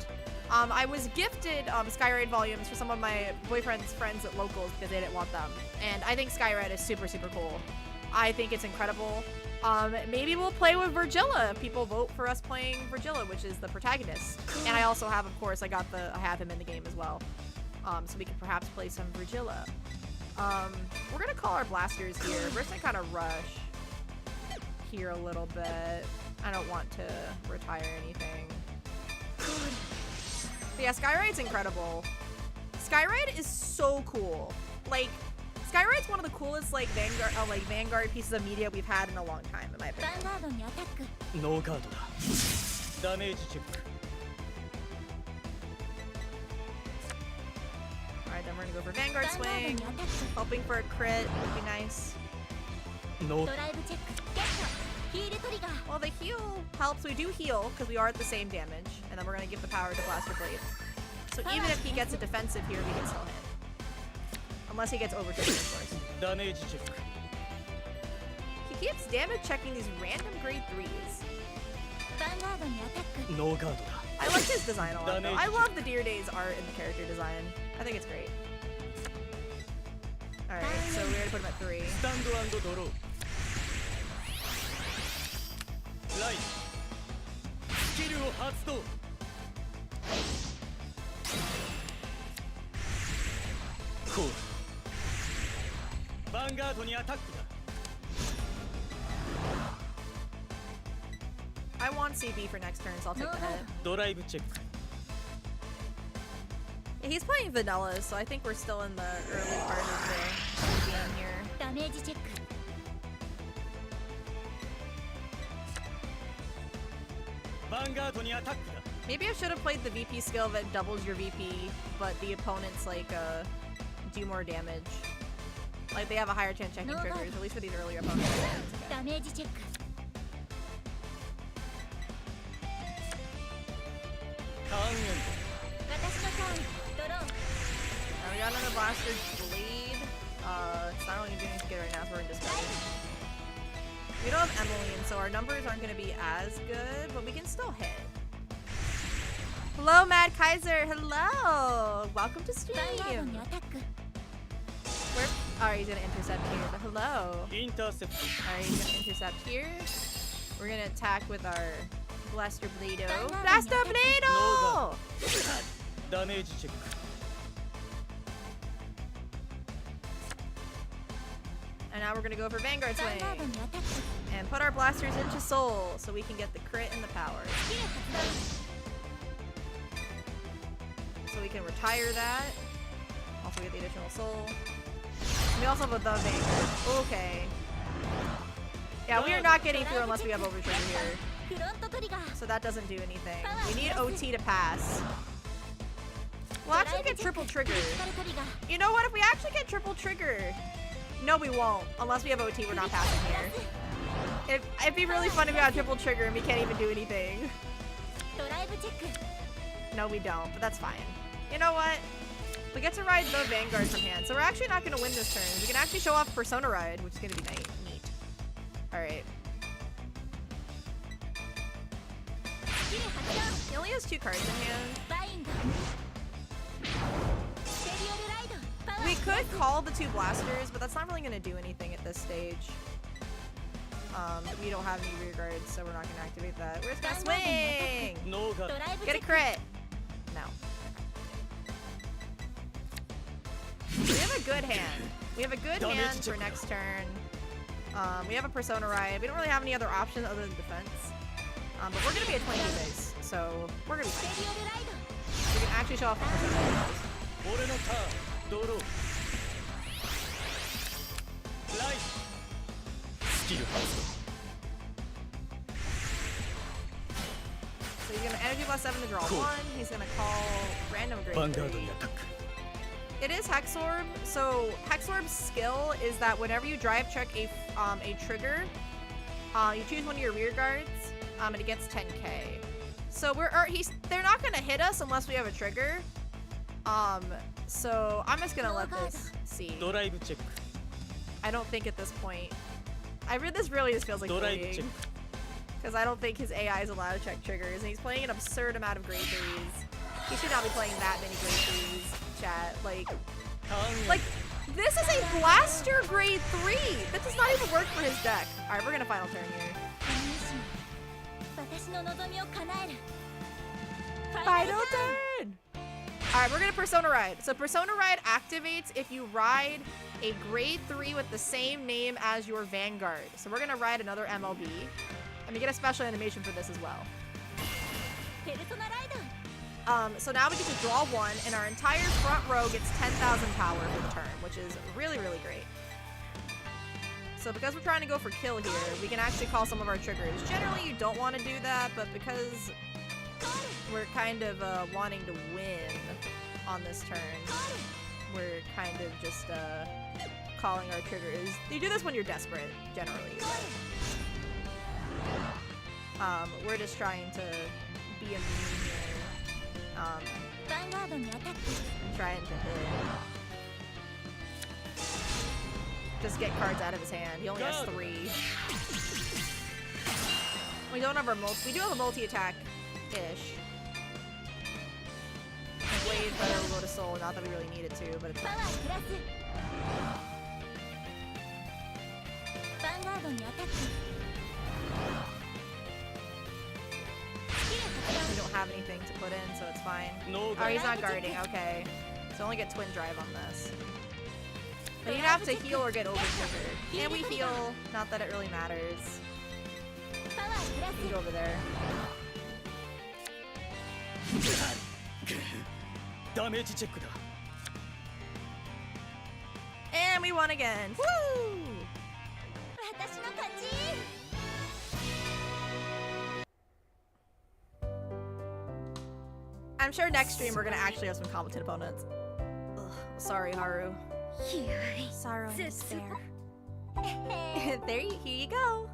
I was gifted Skyred volumes for some of my boyfriend's friends at locals because they didn't want them. And I think Skyred is super, super cool. I think it's incredible. Maybe we'll play with Virgilla if people vote for us playing Virgilla, which is the protagonist. And I also have, of course, I have him in the game as well. So we can perhaps play some Virgilla. We're gonna call our blasters here. We're just gonna kind of rush here a little bit. I don't want to retire anything. But yeah, Skyride's incredible. Skyride is so cool. Like, Skyride's one of the coolest Vanguard pieces of media we've had in a long time, in my ヴァ opinion. ンガードにアタックノーカードだダメージチェック Alright, then we're gonna go for Vanguard ヴァンガード swing. にアタック Hoping for a crit would be nice. ノードライブチェックゲットヒールトリガー Well, the heal helps. We do heal because we are at the same damage, and then we're gonna give the power to Blaster Blade. So even if he gets a defensive here, we can still hit. Unless he gets over triggered, of course. ダメージチェック He keeps damage checking these random grade 3s. ヴァンガードにアタックノーカードだ I like his design a lot, though. I love the Dear Days art and the character design. I think it's great. Alright, so we're gonna put him at 3. スタンド&ドローライトスキルを発動こうヴァンガードにアタックだ I want CB for next turn, so I'll take the hit. ドライブチェック Yeah, he's playing vanilla, so I think we're still in the early part of the game here. ダメージチェックヴァンガードにアタックだ Maybe I should have played the VP skill that doubles your VP, but the opponents like do more damage. Like they have a higher chance checking No, triggers, no. at least for these earlier opponents. ダメージチェックターンエン私のターンドロー Now we got another Blaster Blade. It's not really doing anything good right now, so we're gonna discard it. We don't have Emmeline, so our numbers aren't going to be as good, but we can still hit. Hello, Mad Kaiser. Hello. Welcome to stream. ヴァンガードにアタック Where? Alright, he's going to intercept here, but hello. インターセプト Alright, he's going to intercept here. We're going to attack with our Blaster Blado. Blaster Blado! ダメージチェック And now we're going to go for Vanguard ヴァン Swing ガードにアタック and put our blasters into Soul so we can get the crit and the power. スキル発動 So we can retire that. Also get the additional Soul. We also have a the Vanguard. Okay. Yeah, we are not getting through unless we have Overtrigger here. フロントトリガー So that doesn't do anything. We need OT to pass. We'll actually get triple trigger. クリティカルトリガー You know what? If we actually get triple trigger, no, we won't. Unless we have OT, we're not passing here. It'd be really fun if we had triple trigger and we can't even do anything. ドライブチェック No, we don't, but that's fine. You know what? We get to ride the Vanguard from hand, so we're actually not going to win this turn. We can actually show off Persona Ride, which is going to be neat. Alright. スキル発動 He only has 2 cards in hand. バインドステリオルライドパワー We could call the 2 blasters, but that's not really going to do anything at this stage. We don't have any rear guards, so we're not going to activate that. We're just going to swing! ノーガ ド ード ライブチ Get ェ a ック crit! No. We have a good hand. We have a good hand for next turn. We have a Persona Ride. We don't really have any other options other than defense. But we're going to be at 20 base, so we're going to be ステ fine. リオルライド We can actually show off the Persona Ride. 俺のターンドローライスキル発 So he's going to Energy Blast 7 to draw 1. He's going to call Random 動 Grade ヴァンガード 3. にアタック It is Hexorb. So Hexorb's skill is that whenever you drive check a trigger, you choose one of your rear guards, and it gets 10k. So they're not gonna hit us unless we have a trigger. So I'm just gonna let this see. ドライブチェック I don't think at this point. This really just feels like ドライブチェッ bullying. ク Because I don't think his AI is allowed to check triggers, and he's playing an absurd amount of grade 3s. He should not be playing that many grade 3s, chat. ターン Like, this is a blaster grade 3! That does not even work for his deck. Alright, we're gonna final turn here. 私の望みを叶える Final turn! Alright, we're gonna Persona Ride. So Persona Ride activates if you ride a grade 3 with the same name as your Vanguard. So we're gonna ride another MLB. And we get a special animation for this as well. ペルソナライド So now we get to draw 1, and our entire front row gets 10,000 power for the turn, which is really, really great. So because we're trying to go for kill here, we can actually call some of our triggers. Generally, you don't want to do that, but because we're kind of wanting to win on this turn, we're kind of just calling our triggers. You do this when you're desperate, generally. We're just trying to be immune here. ヴァンガードにアタック I'm trying to just get cards out of his hand. He only has 3. We don't have our we do have a multi-attack-ish. Way better we'll go to Soul, not that we really need it to, but it's パワ fine. ープラスヴァンガードにアタックスキル発 We 動 don't have anything to put in, so it's fine. ノー Oh, ガー he's not guarding. Okay. So only get Twin Drive on this. But you'd have to heal or get over triggered. And we heal. Not that it really matters. パワープラ You can go over there. ダメージチェックだ And we won again. Woo! 私の勝ち I'm sure next stream we're gonna actually have some competent opponents. Ugh, sorry, Haru. Sorrow and despair. Here you go.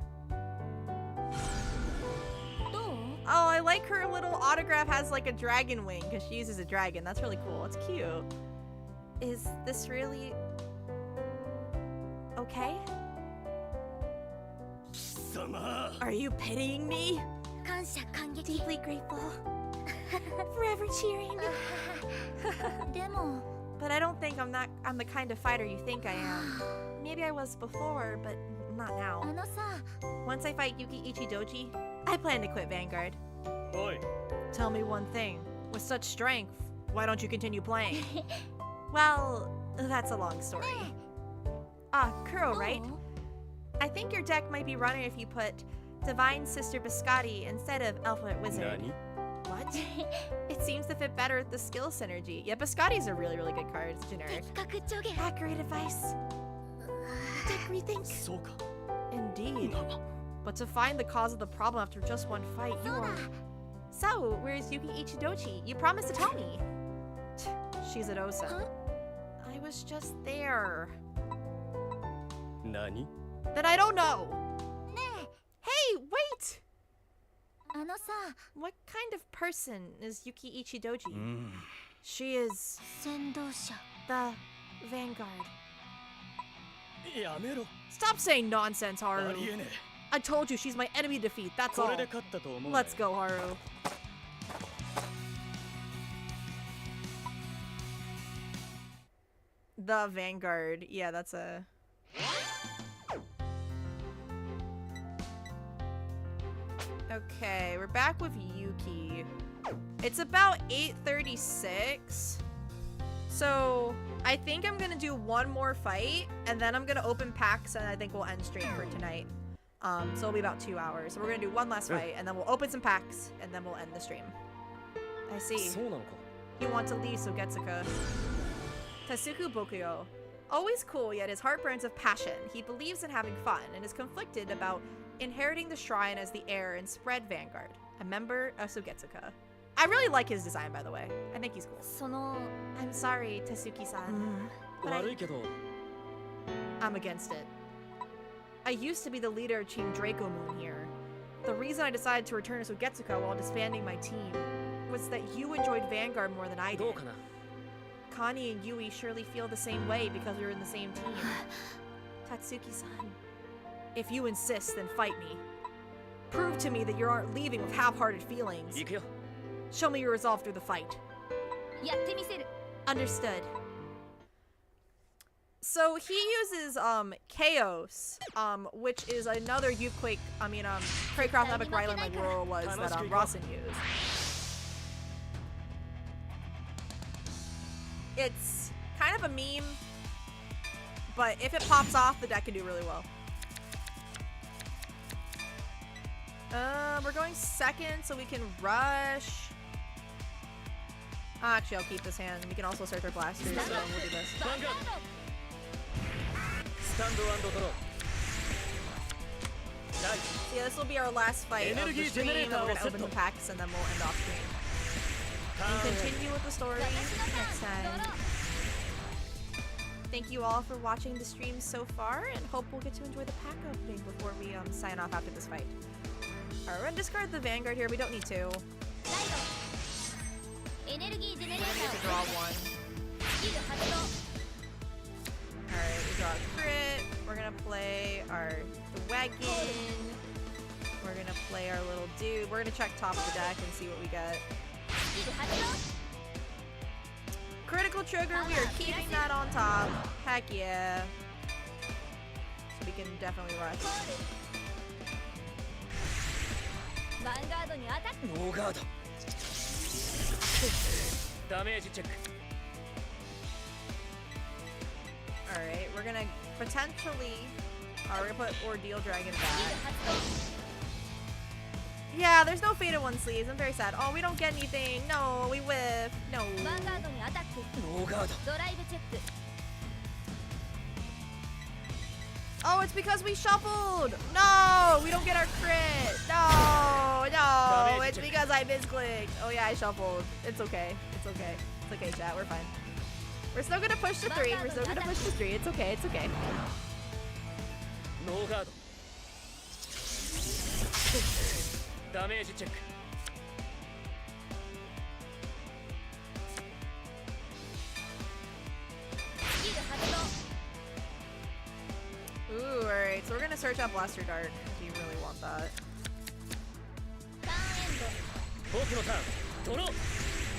どう Oh, I like her little autograph has like a dragon wing because she uses a dragon. That's really cool. It's cute. Is this really okay? 様 Are you pitying me? 感謝感激 Deeply grateful. Forever cheering. でも But I don't think I'm the kind of fighter you think I am. Maybe I was before, but not あ now. のさ Once I fight Yuki Ichidoji, I plan to quit Vanguard. おい Tell me one thing. With such strength, why don't you continue playing? Well, that's a long story. Ah, Kuro, right? おう I think your deck might be running if you put Divine Sister Biscotti instead of Alphabet Wizard. 何 What? It seems to fit better with the skill synergy. Yeah, Biscotti's a really, really good card. It's generic. 的確助言 Accurate advice. Deck rethink. そうか Indeed. But to find the cause of the problem after just one fight, you そうだ are... So, where's Yuki Ichidoji? You promised to tell me. She's at Osa. Huh? I was just there. 何 Then I don't know. ね Hey, wait! えあのさ What kind of person is Yuki Ichidoji? うん She is 先導者 the Vanguard. やめろ Stop saying nonsense, あ Haru. りえね I told you she's my enemy to defeat, え that's こ all. れで勝ったと思う Let's go, Haru. The Vanguard. Yeah, that's a... Okay, we're back with Yuki. It's about 8:36. So, I think I'm gonna do one more fight, and then I'm gonna open packs, and I think we'll end stream for tonight. So it'll be about 2 hours. So we're gonna do one last fight, and then we'll open some packs, and then we'll end the stream. I see. そうなのか You want to leave Sogetsuka. Tasuku Bokuyo. Always cool, yet his heart burns with passion. He believes in having fun and is conflicted about inheriting the shrine as the heir and spread Vanguard, a member of Sogetsuka. I really like his design, by the way. I think he's cool. その I'm sorry, Tasuki-san. But 悪いけど I'm against it. I used to be the leader of Team Draco Moon here. The reason I decided to return to Sogetsuka while disbanding my team was that you enjoyed Vanguard more than I どう did. かな Connie and Yui surely feel the same way because we were in the same team. Tatsuki-san, if you insist, then fight me. Prove to me that you aren't leaving with half-hearted feelings. 行くよ Show me your resolve through the fight. やってみせる Understood. So he uses Chaos, which is another Craycraft Epic Ryland like Rural was that Rawson used. It's kind of a meme, but if it pops off, the deck can do really well. We're going second, so we can rush. Actually, I'll keep this hand. We can also search our blasters, so we'll do this. ヴァンガードスタンド&ドロー第 So yeah, this will be our last fight of the Energy stream, and generator we're gonna will open set the packs, and then we'll end off stream. タ And ーン continue with the story 私の next ターン time. ドロー Thank you all for watching the stream so far, and hope we'll get to enjoy the pack opening before we sign off after this fight. Alright, we're gonna discard the Vanguard here. We don't need to. ライドエネルギージェネレー We get to ター draw を one. スキル発動 Alright, we draw a crit. We're gonna play our wagon. We're gonna play our little dude. We're gonna check top of the deck and see what we get. スキル発動 Critical trigger, we are keeping that on top. Heck yeah. So we can definitely rush. ヴァンガードにアタックノーガードダメージチェック Alright, we're gonna potentially... we're gonna put Ordeal Dragon スキル back. 発動 Yeah, there's no Faded One sleeves. I'm very sad. Oh, we don't get anything. No, we whiff. No. ヴァンガードにアタックノーガードドライブチェック Oh, it's because we shuffled. No, we don't get our crit. No, no, it's because I misclicked. Oh yeah, I shuffled. It's okay. It's okay. It's okay, chat. We're fine. We're still gonna push to 3. We're still gonna push to 3. It's okay. It's okay. ノーガードダメージチェック スキル発動 Ooh, alright. So we're gonna search out Blaster Dart if you really want. want that. ターンエンド 僕のターンドロー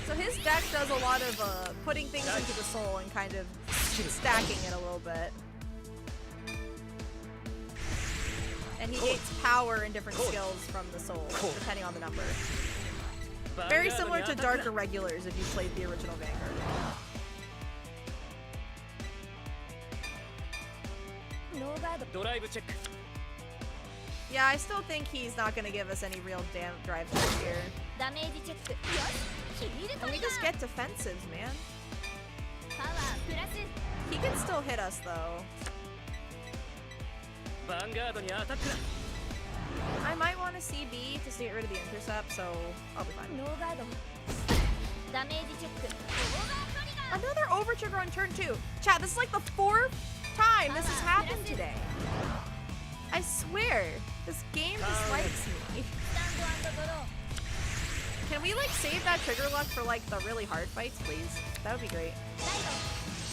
So his deck does a lot of putting things into the soul and kind of stacking it a little bit. And he gains power and different skills from the soul, depending on the number. Very similar to Darker Regulars if you played the original Vanguard. ノーガード ドライブチェック Yeah, I still think he's not going to give us any real drive check here. ダメージチェックよしヒールト And we リガ just ー get defensives, man. パワープラス He can still hit us, though. ヴァンガードにアタックだ I might want to CB to get rid of the intercept, so I'll be fine. ノーガードダメージチェックオーバートリガー Another overtrigger on turn 2. Chat, this is like the 4th time this has happened today. I swear, this game dislikes me. スタンドドロー Can we like save that trigger luck for like the really hard fights, please? That would be great. ライド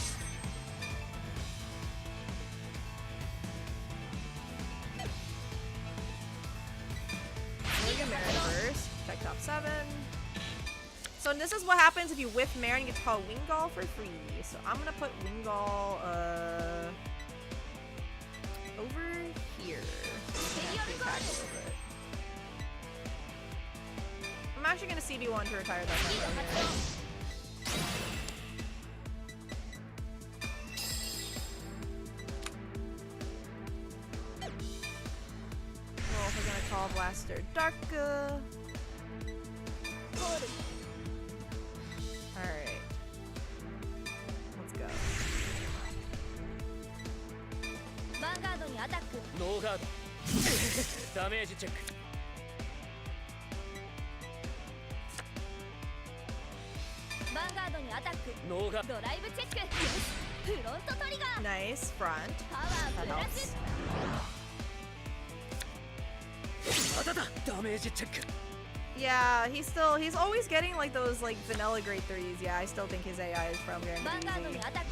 William Marin first. Check top 7. So this is what happens if you whiff Marin, you get to call Wingull for free. So I'm gonna put Wingull over here. Back a little bit. I'm actually gonna CB1 to retire that one from here. Well, we're gonna call Blaster Darka. コール Alright. Let's go. ヴァンガードにアタックノーガードダメージチェックヴァンガードにアタックノーガードライブチェックよしフロントトリガー Nice front. パワー That プラ helps. ス ド当たったダメージチェック Yeah, he's always getting like those like vanilla grade 3s. Yeah, I still think his AI is probably ヴァンガードに easy. アタック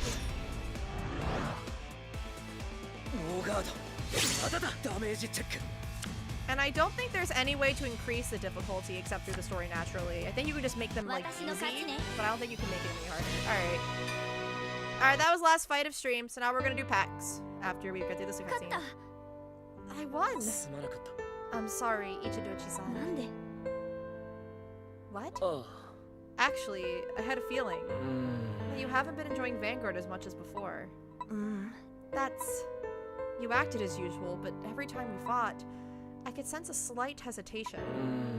ノーガード当たったダメージチェック And I don't think there's any way to increase the difficulty except through the story naturally. I think you can just make them like easy, but I don't think you can make it any harder. Alright. Alright, that was last fight of stream, so now we're gonna do packs after we get through this 勝っ cutscene. た I won! すまなかった I'm sorry, Ichidochi-san. なんで What? あ Actually, I had a feeling あうーん that you haven't been enjoying Vanguard as much as before. うん That's... You acted as usual, but every time we fought, I could sense a slight hesitation.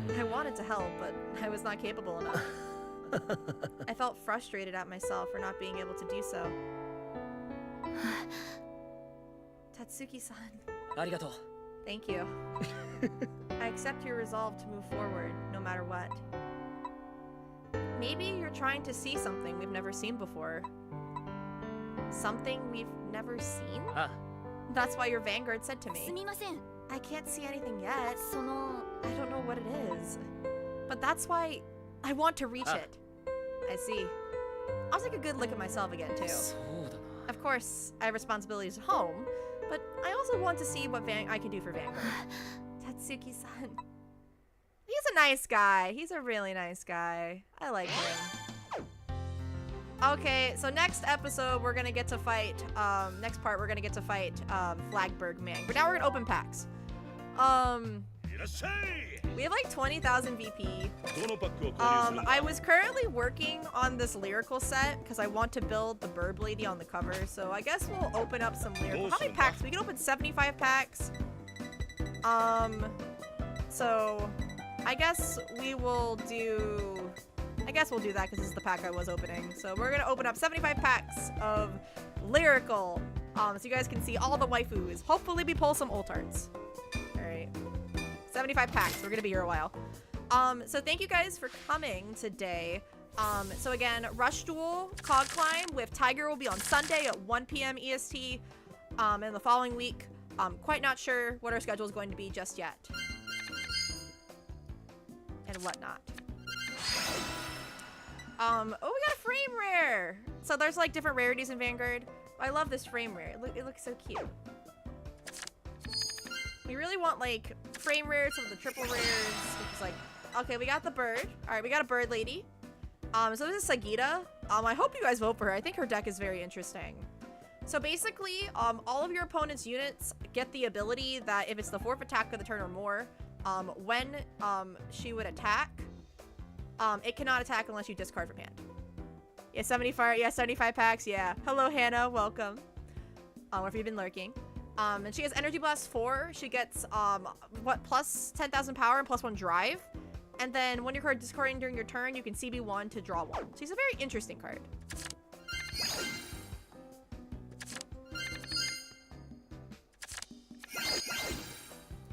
うーん I wanted to help, but I was not capable enough. I felt frustrated at myself for not being able to do so. Tatsuki-san, ありがとう thank you. I accept your resolve to move forward, no matter what. Maybe you're trying to see something we've never seen before. Something we've never seen? あ That's why your Vanguard said to す me. みません I can't see anything yet. その I don't know what it is. But that's why I want to reach it. I see. I'll take a good look at myself again, too. そうだな Of course, I have responsibilities at home, but I also want to see what I can do for Vanguard. Tatsuki-san. He's a nice guy. He's a really nice guy. I like him. Okay, so next episode, we're gonna get to fight, next part, we're gonna get to fight, Flagberg Man. But now we're gonna open packs. いらっしゃい We have like 20,000 VP. どのパックを購入するんだ I was currently working on this lyrical set because I want to build the Burb Lady on the cover. So I guess we'll open up some lyrical. How many packs? We can open 75 packs. So I guess we will do. I guess we'll do that because this is the pack I was opening. So we're gonna open up 75 packs of lyrical. So you guys can see all the waifus. Hopefully we pull some ult arts. All right. 75 packs. We're gonna be here a while. So thank you guys for coming today. So again, Rush Duel, Cog Climb with Tiger will be on Sunday at 1 p.m. EST. And the following week, quite not sure what our schedule is going to be just yet. And whatnot. Oh, we got a frame rare. So there's like different rarities in Vanguard. I love this frame rare. It looks so cute. We really want like frame rares, some of the triple rares, which is like, okay, we got the bird. All right, we got a bird lady. So this is Sagita. I hope you guys vote for her. I think her deck is very interesting. So basically, all of your opponent's units get the ability that if it's the 4th attack of the turn or more, when she would attack, it cannot attack unless you discard from hand. Yeah, 75. Yeah, 75 packs. Yeah. Hello, Hannah. Welcome. Or if you've been lurking. And she has Energy Blast 4. She gets plus 10,000 power and plus 1 drive. And then when your card discarding during your turn, you can CB1 to draw 1. So she's a very interesting card.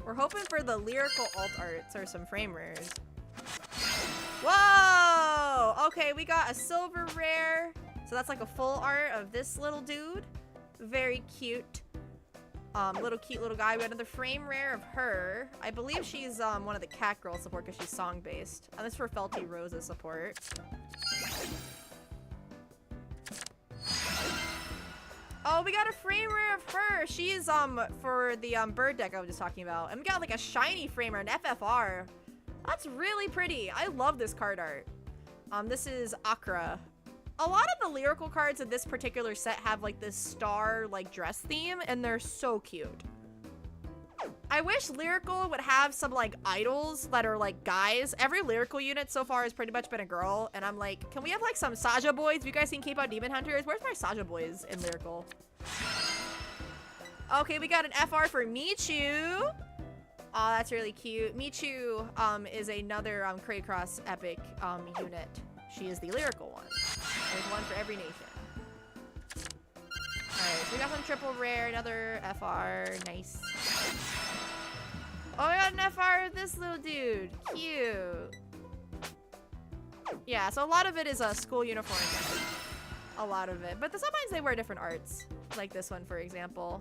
We're hoping for the lyrical alt arts or some frame rares. Whoa! Okay, we got a silver rare. So that's like a full art of this little dude. Very cute. Little cute little guy. We got another frame rare of her. I believe she's one of the cat girl support because she's song based. And this is for Felty Rosa support. Oh, we got a frame rare of her. She's for the bird deck I was just talking about. And we got like a shiny frame rare, an FFR. That's really pretty. I love this card art. This is Akra. A lot of the lyrical cards in this particular set have like this star like dress theme, and they're so cute. I wish lyrical would have some like idols that are like guys. Every lyrical unit so far has pretty much been a girl, and I'm like, can we have like some Saja boys? Have you guys seen K-pop Demon Hunters? Where's my Saja boys in lyrical? Okay, we got an FR for Michu. Oh, that's really cute. Michu is another Craycross epic unit. She is the lyrical one. There's one for every nation. Alright, so we got some triple rare, another FR. Nice. Oh, we got an FR of this little dude. Cute. Yeah, so a lot of it is a school uniform. A lot of it. But sometimes they wear different arts. Like this one, for example.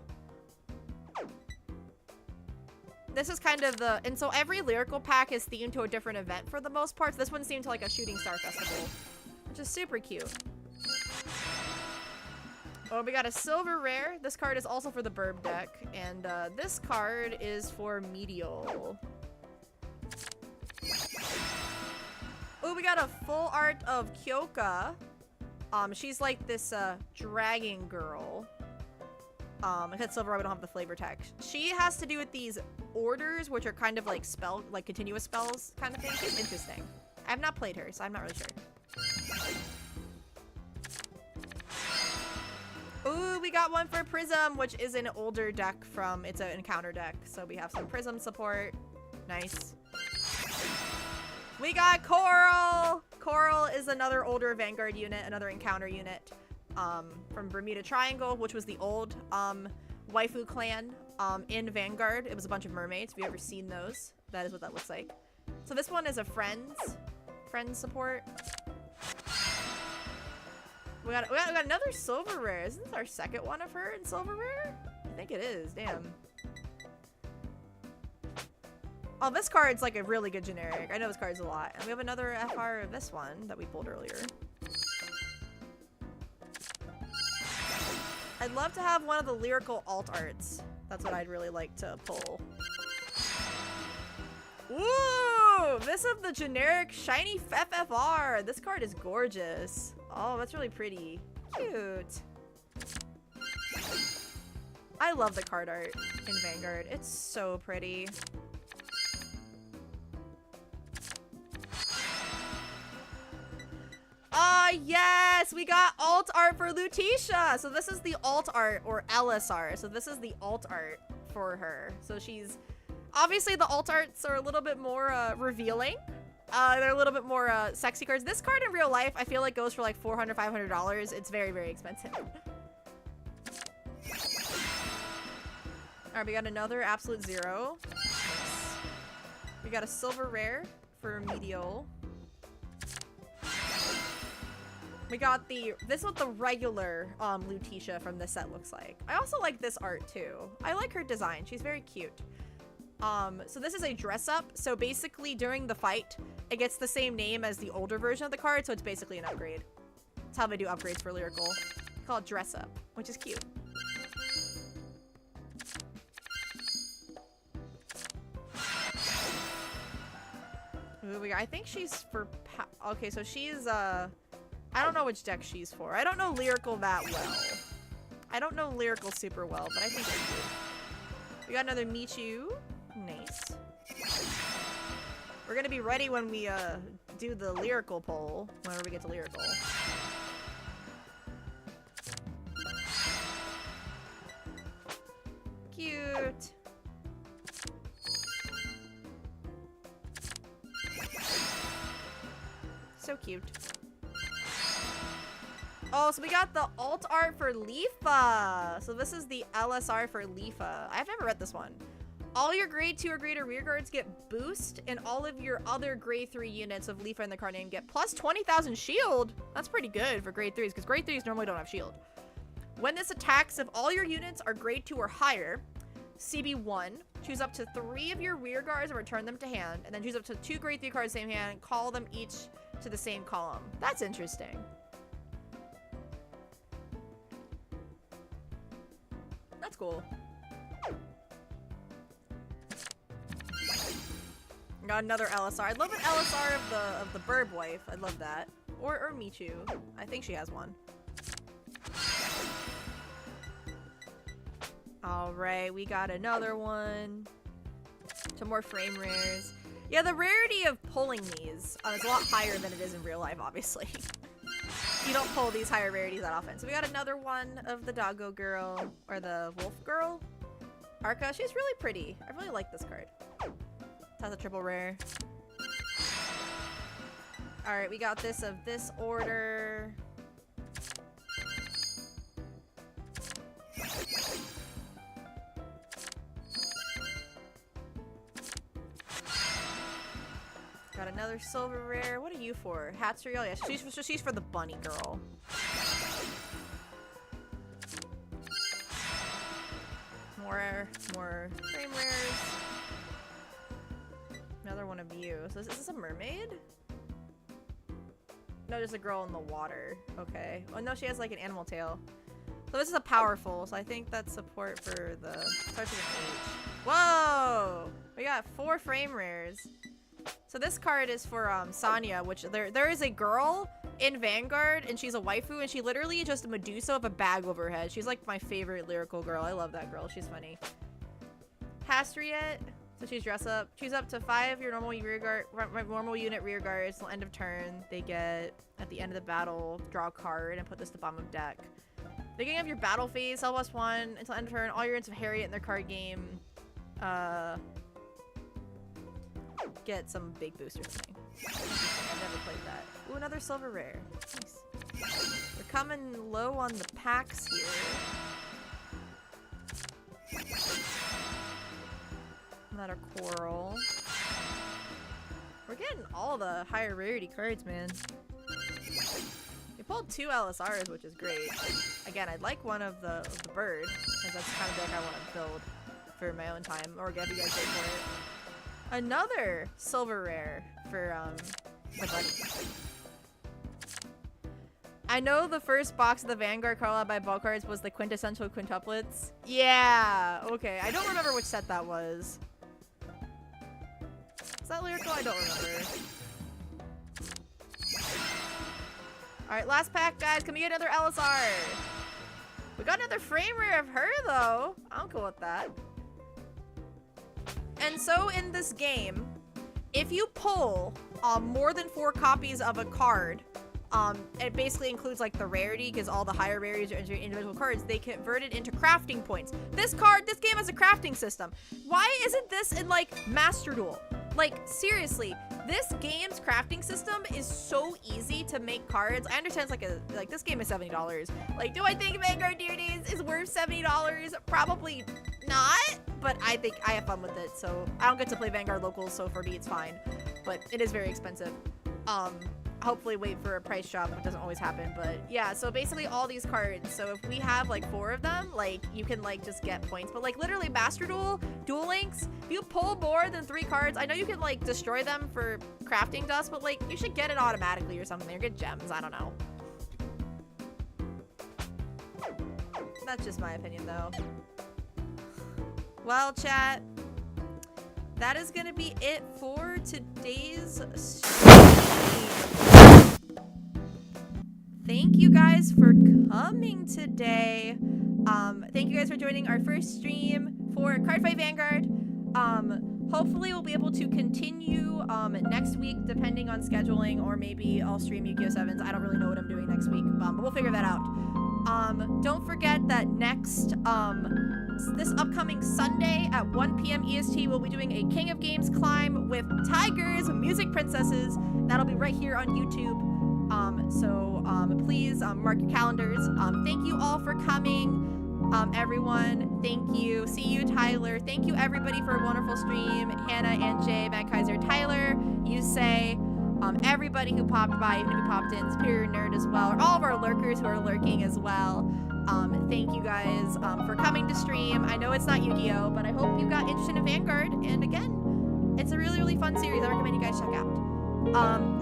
This is kind of the... And so every lyrical pack is themed to a different event for the most part. So this one's themed to like a Shooting Star Festival. Which is super cute. Oh, we got a silver rare. This card is also for the Burb deck. And this card is for Medial. Oh, we got a full art of Kyoka. She's like this dragon girl. I said silver, we don't have the flavor text. She has to do with these orders, which are kind of like continuous spells kind of thing. She's interesting. I have not played her, so I'm not really sure. Ooh, we got one for Prism, which is an older deck from, it's an encounter deck. So we have some Prism support. Nice. We got Coral. Coral is another older Vanguard unit, another encounter unit. From Bermuda Triangle, which was the old waifu clan in Vanguard. It was a bunch of mermaids. If you've ever seen those, that is what that looks like. So this one is a friends support. We got another silver rare. Isn't this our second one of her in silver rare? I think it is. Damn. Oh, this card's like a really good generic. I know this card's a lot. And we have another FR of this one that we pulled earlier. I'd love to have one of the lyrical alt arts. That's what I'd really like to pull. Ooh! This is the generic shiny FFR. This card is gorgeous. Oh, that's really pretty. Cute. I love the card art in Vanguard. It's so pretty. Yes, we got alt art for Lutetia. So this is the alt art, or LSR. So this is the alt art for her. So she's obviously, the alt arts are a little bit more revealing. They're a little bit more sexy cards. This card in real life, I feel like goes for like $400, $500. It's very, very expensive. All right, we got another absolute zero. Nice. We got a silver rare for Medial. We got this is what the regular Lutetia from this set looks like. I also like this art too. I like her design. She's very cute. So this is a dress up. So basically during the fight, it gets the same name as the older version of the card. So it's basically an upgrade. That's how they do upgrades for lyrical. They call it dress up, which is cute. moving. I think she's for. Okay, so she's I don't know which deck she's for. I don't know Lyrical that well. I don't know Lyrical super well, but I think I do. We got another Michu. Nice. We're gonna be ready when we do the Lyrical poll. Whenever we get to Lyrical. Cute. So cute. Oh, so we got the alt art for Lifa. So this is the LSR for Lifa. I've never read this one. All your grade 2 or greater rear guards get boost, and all of your other grade 3 units of Lifa in the card name get plus 20,000 shield. That's pretty good for grade 3s, because grade 3s normally don't have shield. When this attacks, if all your units are grade 2 or higher, CB1, choose up to 3 of your rear guards and return them to hand, and then choose up to 2 grade 3 cards same hand, call them each to the same column. That's interesting. That's cool. Got another LSR. I'd love an LSR of the Bird Wife. I'd love that. Or Michu. I think she has one. Alright, we got another one. Some more frame rares. Yeah, the rarity of pulling these is a lot higher than it is in real life, obviously. You don't pull these higher rarities that often. So we got another one of the Doggo Girl, or the Wolf Girl. Arca, she's really pretty. I really like this card. That's a triple rare. Alright, we got this of this order. Got another silver rare. What are you for? Hatsuri? Oh yeah, she's for the bunny girl. More frame rares. Another one of you. So is this a mermaid? No, just a girl in the water. Okay. Oh no, she has like an animal tail. So this is a powerful, so I think that's support for the starts with an H. Whoa! We got 4 frame rares. So this card is for Sanya, which there is a girl in Vanguard, and she's a waifu, and she literally is just a Medusa with a bag over her head. She's like my favorite lyrical girl. I love that girl. She's funny. Hastriet. So she's dress up. Choose up to 5 of your normal unit rear guards till end of turn. They get, at the end of the battle, draw a card and put this to the bottom of deck. Beginning of your battle phase, sell +1 until end of turn. All your units of Harriet in their card game get some big boost or something. I've never played that. Ooh, another silver rare. Nice. We're coming low on the packs here. Another coral. We're getting all the higher rarity cards, man. We pulled 2 LSRs, which is great. Again, I'd like one of the bird, because that's the kind of deck I want to build for my own time, or get you guys pay for it. Another silver rare for the bunny. I know the first box of the Vanguard card out by bulk cards was the quintessential quintuplets. Yeah, okay. I don't remember which set that was. Is that lyrical? I don't remember. Alright, last pack, guys. Can we get another LSR? We got another frame rare of her, though. I'm cool with that. And so in this game, if you pull more than 4 copies of a card, it basically includes like the rarity, because all the higher rarities are individual cards, they convert it into crafting points. This game has a crafting system. Why isn't this in like Master Duel? Like, seriously, this game's crafting system is so easy to make cards. I understand it's like this game is $70. Like, do I think Vanguard DRDs is worth $70? Probably not, but I think I have fun with it. So I don't get to play Vanguard locals, so for me it's fine, but it is very expensive. Hopefully wait for a price drop. It doesn't always happen, but yeah, so basically all these cards, so if we have like 4 of them, like you can like just get points, but like literally Master Duel, Duel Links, if you pull more than 3 cards, I know you can like destroy them for crafting dust, but like you should get it automatically or something, or get gems. I don't know. That's just my opinion though. Well, chat, that is going to be it for today's stream. Thank you guys for coming today. Thank you guys for joining our first stream for Cardfight Vanguard. Hopefully we'll be able to continue next week, depending on scheduling, or maybe I'll stream Yu-Gi-Oh! 7s. I don't really know what I'm doing next week, but we'll figure that out. Don't forget that this upcoming Sunday at 1 p.m. EST, we'll be doing a King of Games climb with tigers, music princesses. That'll be right here on YouTube. So please mark your calendars. Thank you all for coming. Everyone, thank you. See you, Tyler. Thank you, everybody, for a wonderful stream. Hannah and Jay, Matt Kaiser, Tyler, you say, everybody who popped by, even if you popped in, Superior Nerd as well, or all of our lurkers who are lurking as well. Thank you guys for coming to stream. I know it's not Yu-Gi-Oh, but I hope you got interested in Vanguard. And again, it's a really, really fun series. I recommend you guys check out.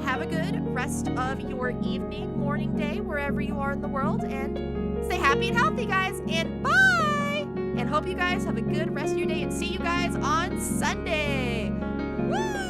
Have a good rest of your evening, morning, day, wherever you are in the world, and stay happy and healthy, guys, and bye! And hope you guys have a good rest of your day, and see you guys on Sunday! Woo!